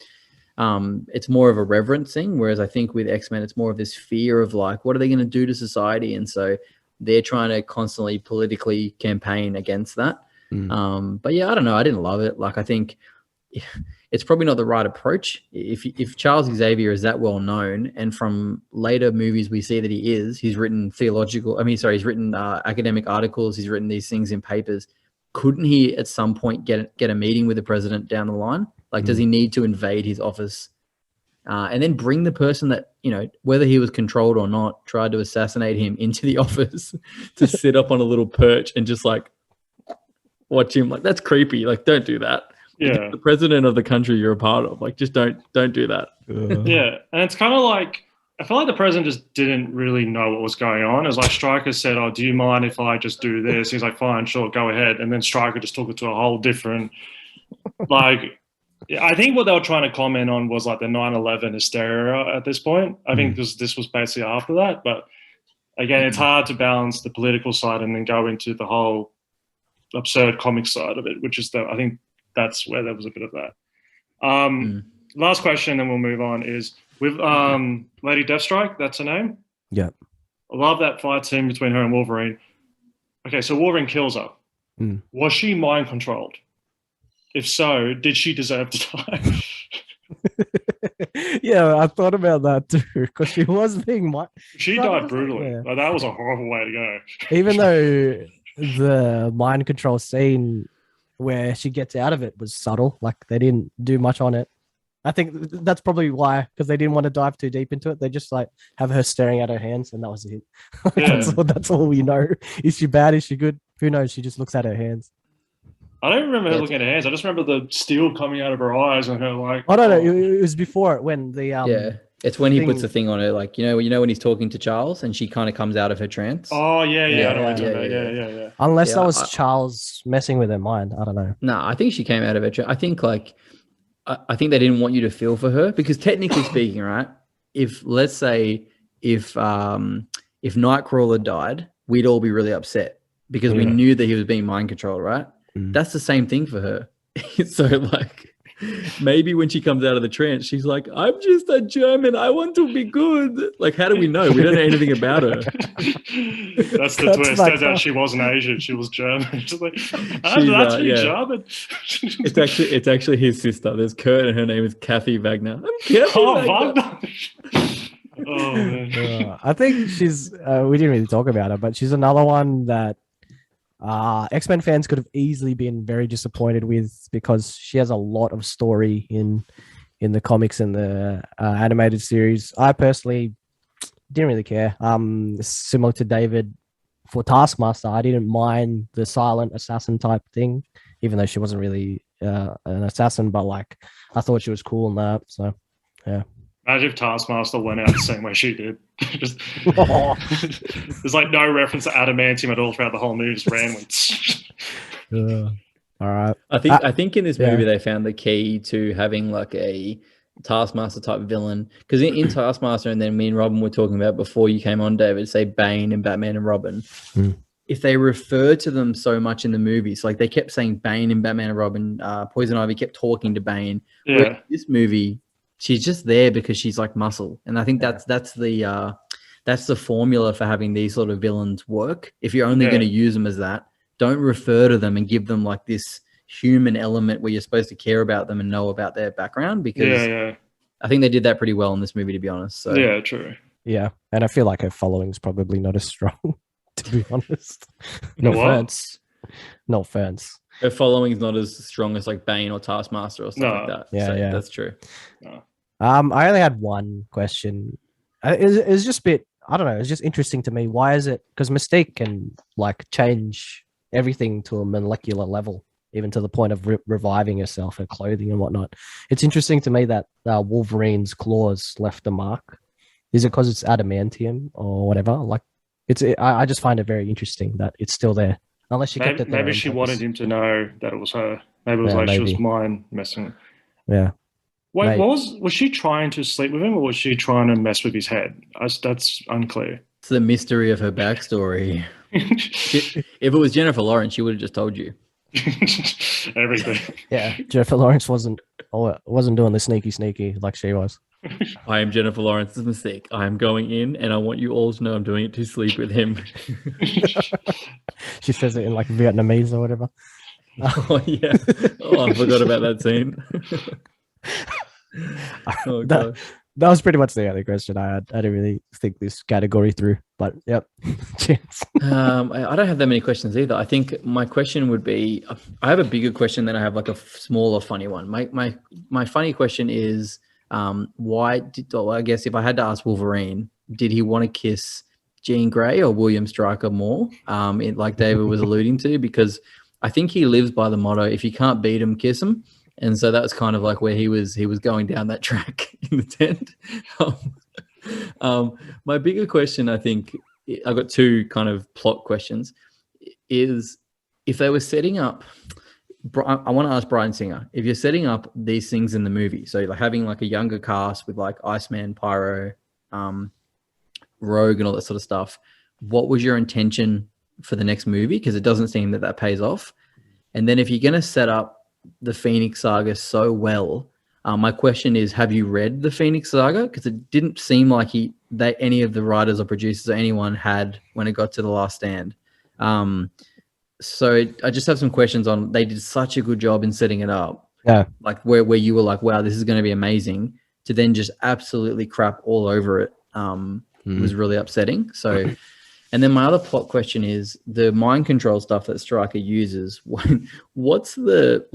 it's more of a reverence thing. Whereas I think with X-Men, it's more of this fear of like, what are they going to do to society? And so they're trying to constantly politically campaign against that. But yeah, I don't know. I didn't love it. Like, I think it's probably not the right approach. If Charles Xavier is that well known, and from later movies we see that he's written he's written academic articles, he's written these things in papers. Couldn't he at some point get a meeting with the president down the line? Like, does he need to invade his office and then bring the person that, you know, whether he was controlled or not, tried to assassinate him into the office to sit up on a little perch and just like watch him? Like, that's creepy. Like, don't do that. Yeah, the president of the country you're a part of, like, just don't do that. Yeah, and it's kind of like, I feel like the president just didn't really know what was going on. As like Stryker said, "Oh, do you mind if I just do this?" He's like, "Fine, sure, go ahead." And then Stryker just took it to a whole different, like, I think what they were trying to comment on was like the 9/11 hysteria at this point. I think this was basically after that. But again, it's hard to balance the political side and then go into the whole absurd comic side of it, which is I think that's where there was a bit of that. Last question, then we'll move on, is with Lady Deathstrike, that's her name? Yeah. I love that fight scene between her and Wolverine. Okay, so Wolverine kills her. Was she mind controlled? If so, did she deserve to die? Yeah, I thought about that too, because she was being... She died brutally. Yeah. Like, that was a horrible way to go. Even though the mind control scene where she gets out of it was subtle, like they didn't do much on it. I think that's probably why, because they didn't want to dive too deep into it. They just like have her staring at her hands, and that was it. That's all we know. Is she bad? Is she good? Who knows? She just looks at her hands. I don't remember her looking at her hands. I just remember the steel coming out of her eyes and her like. Oh no, it was before it when the It's when he puts the thing on her, like, you know when he's talking to Charles and she kind of comes out of her trance. Oh yeah. I know what you're talking about. Yeah. Unless that was Charles messing with her mind, I don't know. No, I think she came out of her trance. I think like. I think they didn't want you to feel for her, because technically speaking, right? Let's say if Nightcrawler died, we'd all be really upset because we knew that he was being mind controlled, right? That's the same thing for her. So like, maybe when she comes out of the trance, she's like, "I'm just a German. I want to be good." Like, how do we know? We don't know anything about her. That's the twist. Turns out she wasn't Asian. She was German. She's like, that's really German. It's actually his sister. There's Kurt, and her name is Kathy Wagner. I'm Kathy Wagner. Oh man. I think she's. We didn't really talk about her, but she's another one that X-Men fans could have easily been very disappointed with, because she has a lot of story in the comics and the animated series. I personally didn't really care. Similar to David for Taskmaster, I didn't mind the silent assassin type thing, even though she wasn't really an assassin, but like I thought she was cool in that. So yeah. Imagine if Taskmaster went out the same way she did. There's like no reference to adamantium at all throughout the whole movie. Just ran. All right. I think in this movie they found the key to having like a Taskmaster type villain, because in Taskmaster, and then me and Robin were talking about before you came on, David, say Bane and Batman and Robin. If they refer to them so much in the movies, like they kept saying Bane and Batman and Robin, Poison Ivy kept talking to Bane. Yeah. This movie, she's just there because she's like muscle, and I think that's the formula for having these sort of villains work. If you're only going to use them as that, don't refer to them and give them like this human element where you're supposed to care about them and know about their background, because I think they did that pretty well in this movie, to be honest. So yeah, true. Yeah, and I feel like her following's probably not as strong, to be honest. No offense. Her following's not as strong as like Bane or Taskmaster or stuff like that. Yeah, that's true. No. I only had one question. It's just a bit, I don't know, it's just interesting to me. Why is it? Because Mystique can like change everything to a molecular level, even to the point of reviving herself, her clothing and whatnot. It's interesting to me that Wolverine's claws left a mark. Is it because it's adamantium or whatever? Like, I just find it very interesting that it's still there. Unless she kept it there. Maybe she wanted him to know that it was her. Maybe it was she was mind messing. Yeah. Wait, Mate. was she trying to sleep with him, or was she trying to mess with his head? That's unclear. It's the mystery of her backstory. If it was Jennifer Lawrence, she would have just told you. Everything. Yeah, Jennifer Lawrence wasn't doing the sneaky like she was. I am Jennifer Lawrence's mistake. I am going in, and I want you all to know I'm doing it to sleep with him. She says it in like Vietnamese or whatever. Oh yeah. Oh, I forgot about that scene. Oh god. That was pretty much the only question I had. I didn't really think this category through, but yep. Chance. I don't have that many questions either. I think my question would be, I have a bigger question than I have like a smaller funny one. My funny question is, why did, I guess if I had to ask Wolverine, did he want to kiss Jean Grey or William Stryker more? Like David was alluding to, because I think he lives by the motto, if you can't beat him, kiss him. And so that was kind of like where he was going down that track in the tent. My bigger question, I think, I've got two kind of plot questions, is if they were setting up, I want to ask Bryan Singer, if you're setting up these things in the movie, so like having like a younger cast with like Iceman, Pyro, Rogue and all that sort of stuff, what was your intention for the next movie? Because it doesn't seem that pays off. And then if you're going to set up the Phoenix Saga so well, my question is, have you read the Phoenix Saga? Because it didn't seem like any of the writers or producers or anyone had when it got to The Last Stand. So I just have some questions on, they did such a good job in setting it up. Yeah. Like where you were like, wow, this is going to be amazing, to then just absolutely crap all over it. Was really upsetting. So, and then my other plot question is the mind control stuff that Stryker uses. What's the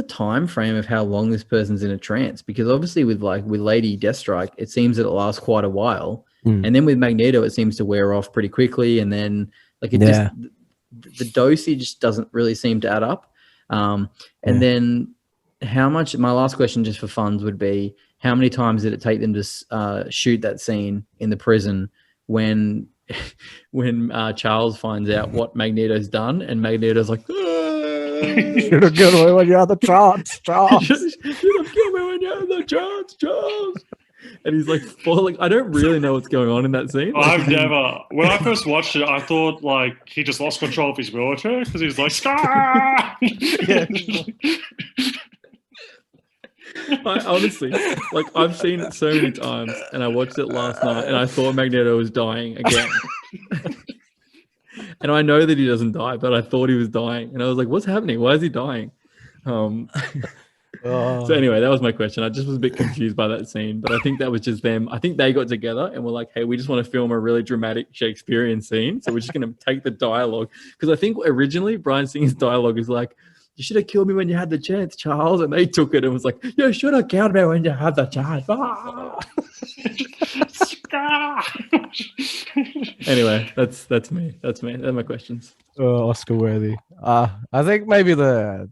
time frame of how long this person's in a trance? Because obviously with Lady Deathstrike, it seems that it lasts quite a while. And then with Magneto, it seems to wear off pretty quickly. And then just, the dosage just doesn't really seem to add up. And then how much, my last question just for funds would be, how many times did it take them to shoot that scene in the prison when Charles finds out what Magneto's done, and Magneto's like, should have killed me when you had the chance, Charles. should have killed me when you had the chance, Charles. And he's like falling. I don't really know what's going on in that scene. When I first watched it, I thought like he just lost control of his wheelchair because he was like, Scar! I honestly, like, I've seen it so many times, and I watched it last night, and I thought Magneto was dying again. And I know that he doesn't die, but I thought he was dying, and I was like, "What's happening? Why is he dying?" So anyway, that was my question. I just was a bit confused by that scene, but I think that was just them. I think they got together and were like, "Hey, we just want to film a really dramatic Shakespearean scene, so we're just going to take the dialogue." Because I think originally Bryan Singer's dialogue is like, "You should have killed me when you had the chance, Charles." And they took it and was like, "You should have killed me when you had the chance." Anyway, that's me. That's my questions. Oscar worthy. I think maybe the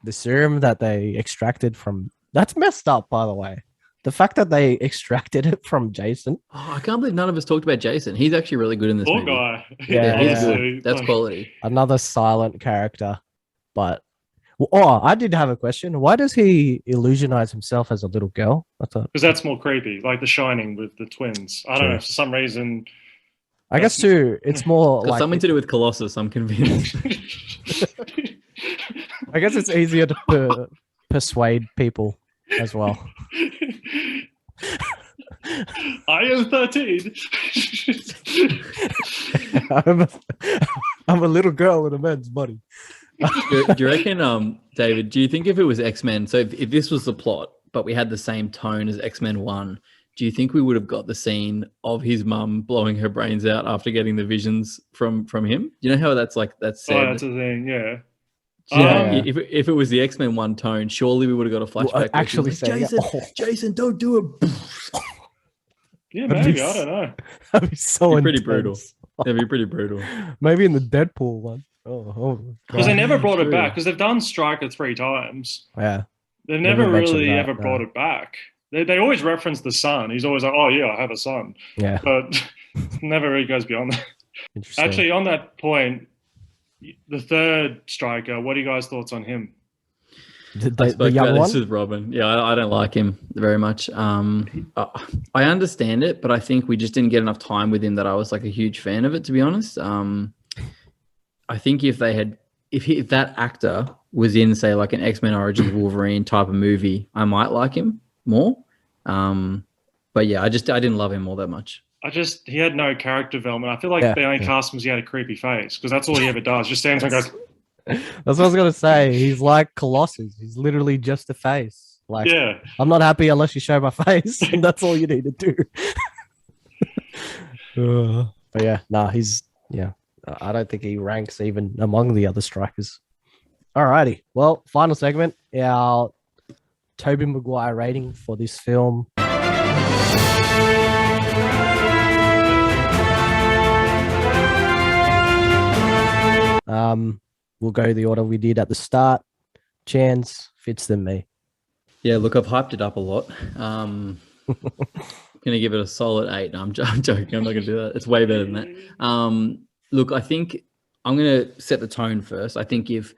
serum that they extracted from, that's messed up, by the way. The fact that they extracted it from Jason. Oh, I can't believe none of us talked about Jason. He's actually really good in this movie. Guy. Yeah, he's good. That's quality. Another silent character. But I did have a question. Why does he illusionize himself as a little girl? Because that's more creepy, like The Shining with the twins. I don't know, for some reason. I guess too, it's more like something to do with Colossus, I'm convinced. I guess it's easier to persuade people as well. I am 13. I'm a little girl with a man's body. Do you reckon, David, do you think if it was X-Men, so if this was the plot, but we had the same tone as X-Men 1, do you think we would have got the scene of his mum blowing her brains out after getting the visions from him? You know how that's said? Oh, that's a thing, yeah. Yeah. If it was the X-Men 1 tone, surely we would have got a flashback. Actually, like, Jason, don't do it. Yeah, maybe. I don't know. That'd be so pretty brutal. That'd be pretty brutal. Maybe in the Deadpool one. Because they never brought it back, because they've done Stryker 3 times. Yeah. They've never really ever brought it back. They always reference the son. He's always like, "Oh yeah, I have a son." Yeah. But never really goes beyond that. Actually, on that point, the third Stryker, what are you guys' thoughts on him? I The spoke young about one. this with Robin. Yeah, I don't like him very much. I understand it, but I think we just didn't get enough time with him that I was like a huge fan of it, to be honest. I think if that actor was in, say, like an X-Men Origins Wolverine type of movie, I might like him more. But yeah, I didn't love him all that much. He had no character development. I feel like the only cast was he had a creepy face because that's all he ever does. Just stands and goes. That's what I was gonna say. He's like Colossus. He's literally just a face. Like, Yeah. I'm not happy unless you show my face, and that's all you need to do. But yeah, I don't think he ranks even among the other strikers. Alrighty. Well, final segment. Our Tobey Maguire rating for this film. We'll go the order we did at the start. Chance, Fitz, then me. Yeah, look, I've hyped it up a lot. I'm gonna give it a solid 8. No, I'm joking. I'm not gonna do that. It's way better than that. Look, I think I'm gonna set the tone first. I think if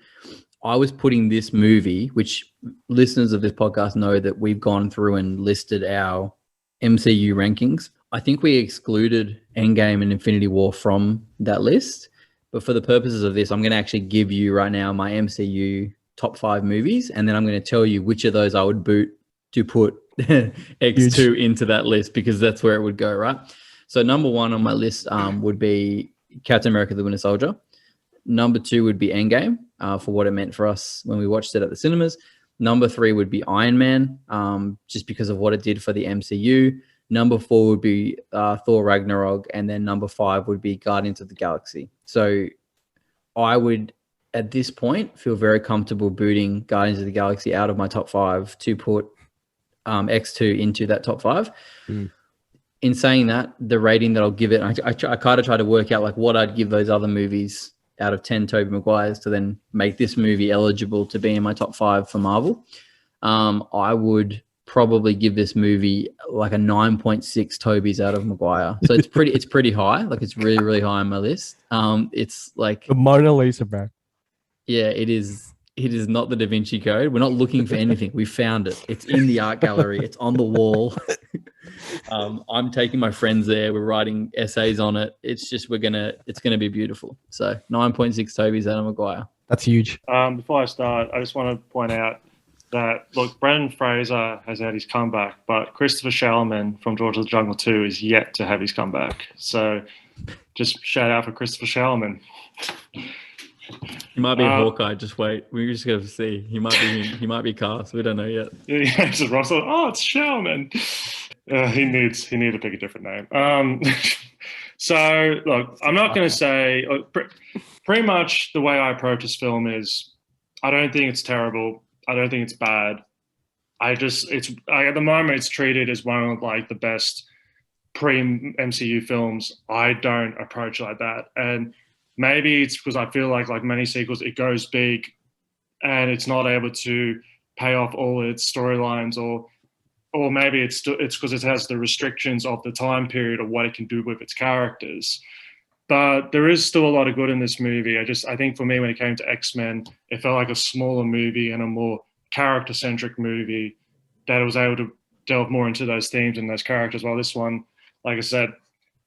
I was putting this movie, which listeners of this podcast know that we've gone through and listed our MCU rankings, I think we excluded Endgame and Infinity War from that list. But for the purposes of this, I'm going to actually give you right now my MCU top 5 movies, and then I'm going to tell you which of those I would boot to put X2 into that list, because that's where it would go, right? So number 1 on my list would be Captain America: The Winter Soldier. Number 2 would be Endgame for what it meant for us when we watched it at the cinemas. Number 3 would be Iron Man, just because of what it did for the MCU. Number 4 would be Thor Ragnarok, and then number 5 would be Guardians of the Galaxy. So I would, at this point, feel very comfortable booting Guardians of the Galaxy out of my top 5 to put X2 into that top 5. In saying that, the rating that I'll give it, I kind of try to work out like what I'd give those other movies out of 10 Tobey Maguires to then make this movie eligible to be in my top 5 for Marvel. I would probably give this movie like a 9.6 Toby's out of Maguire. So it's pretty high. Like it's really, really high on my list. It's like the Mona Lisa, bro. Yeah, it is. It is not the Da Vinci Code. We're not looking for anything. We found it. It's in the art gallery. It's on the wall. I'm taking my friends there. We're writing essays on it. It's just it's gonna be beautiful. So 9.6 Toby's out of Maguire. That's huge. Before I start, I just want to point out that, look, Brendan Fraser has had his comeback, but Christopher Shalman from George of the Jungle 2 is yet to have his comeback. So just shout out for Christopher Shalman. He might be a Hawkeye. Just wait. We're just going to see. He might be cast. We don't know yet. Yeah, just Russell. Oh, it's Shalman. He needs to pick a different name. So look, I'm not going to say. Pretty much the way I approach this film is, I don't think it's terrible. I don't think it's bad. At the moment it's treated as one of like the best pre-MCU films. I don't approach it like that, and maybe it's because I feel like many sequels, it goes big and it's not able to pay off all its storylines, or maybe it's because it has the restrictions of the time period of what it can do with its characters. But there is still a lot of good in this movie. I think for me, when it came to X-Men, it felt like a smaller movie and a more character-centric movie that was able to delve more into those themes and those characters. While this one, like I said,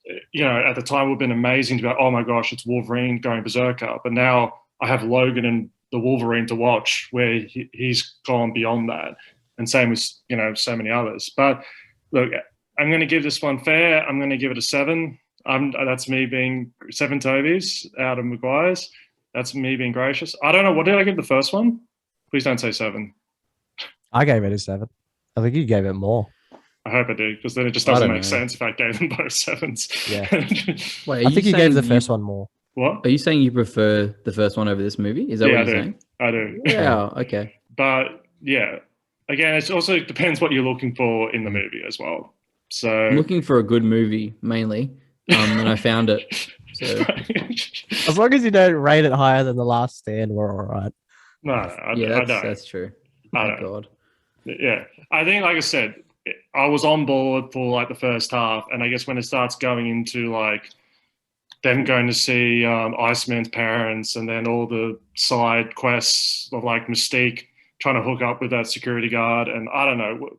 at the time would have been amazing to go, oh my gosh, it's Wolverine going berserker. But now I have Logan and the Wolverine to watch where he's gone beyond that. And same with, so many others. But look, I'm going to give this one fair. I'm going to give it a 7. That's me being 7 Tobies out of Maguire's. That's me being gracious. I don't know. What did I give the first one? Please don't say 7. I gave it a 7. I think you gave it more. I hope I do, because then it just doesn't make sense if I gave them both 7s. Yeah. Wait, I think you gave the first one more. What? Are you saying you prefer the first one over this movie? Is that what you're saying? I do. Yeah. Okay. But yeah, again, it also depends what you're looking for in the movie as well. So I'm looking for a good movie mainly, and I found it. So as long as you don't rate it higher than The Last Stand, we're all right. No, I don't. That's true. I don't. God. Yeah, I think, like I said, I was on board for like the first half, and I guess when it starts going into like them going to see Iceman's parents, and then all the side quests of like Mystique, trying to hook up with that security guard, and I don't know,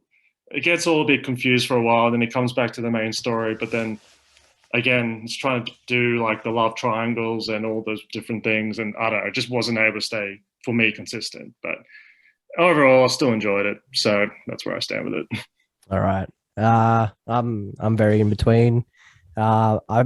it gets all a bit confused for a while, then it comes back to the main story, but then again it's trying to do like the love triangles and all those different things, and I don't know, it just wasn't able to stay for me consistent. But overall I still enjoyed it, so that's where I stand with it. All right. I'm very in between. My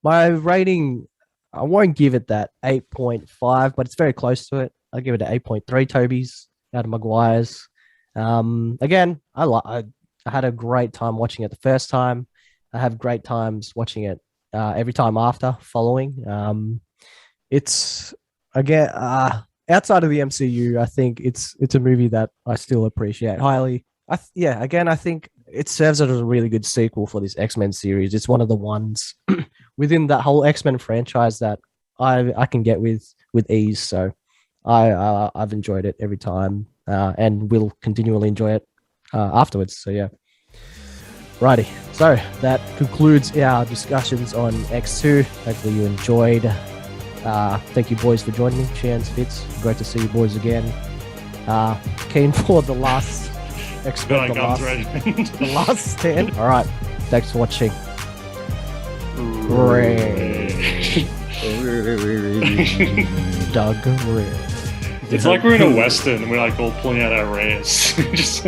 rating, I won't give it that 8.5, but it's very close to it. I'll give it an 8.3 Toby's out of Maguire's. Again, I had a great time watching it the first time. I have great times watching it every time after, following. It's again outside of the MCU, I think it's a movie that I still appreciate highly. I think it serves as a really good sequel for this X-Men series. It's one of the ones within that whole X-Men franchise that I can get with ease. So I've enjoyed it every time and will continually enjoy it afterwards. So yeah. Righty. So that concludes our discussions on X2. Hopefully you enjoyed. Thank you boys for joining me. Chance, Fitz, great to see you boys again. Keen for the last Expect the last stand. All right. Thanks for watching. Doug. It's like we're in a Western and we're like all pulling out our rares. Just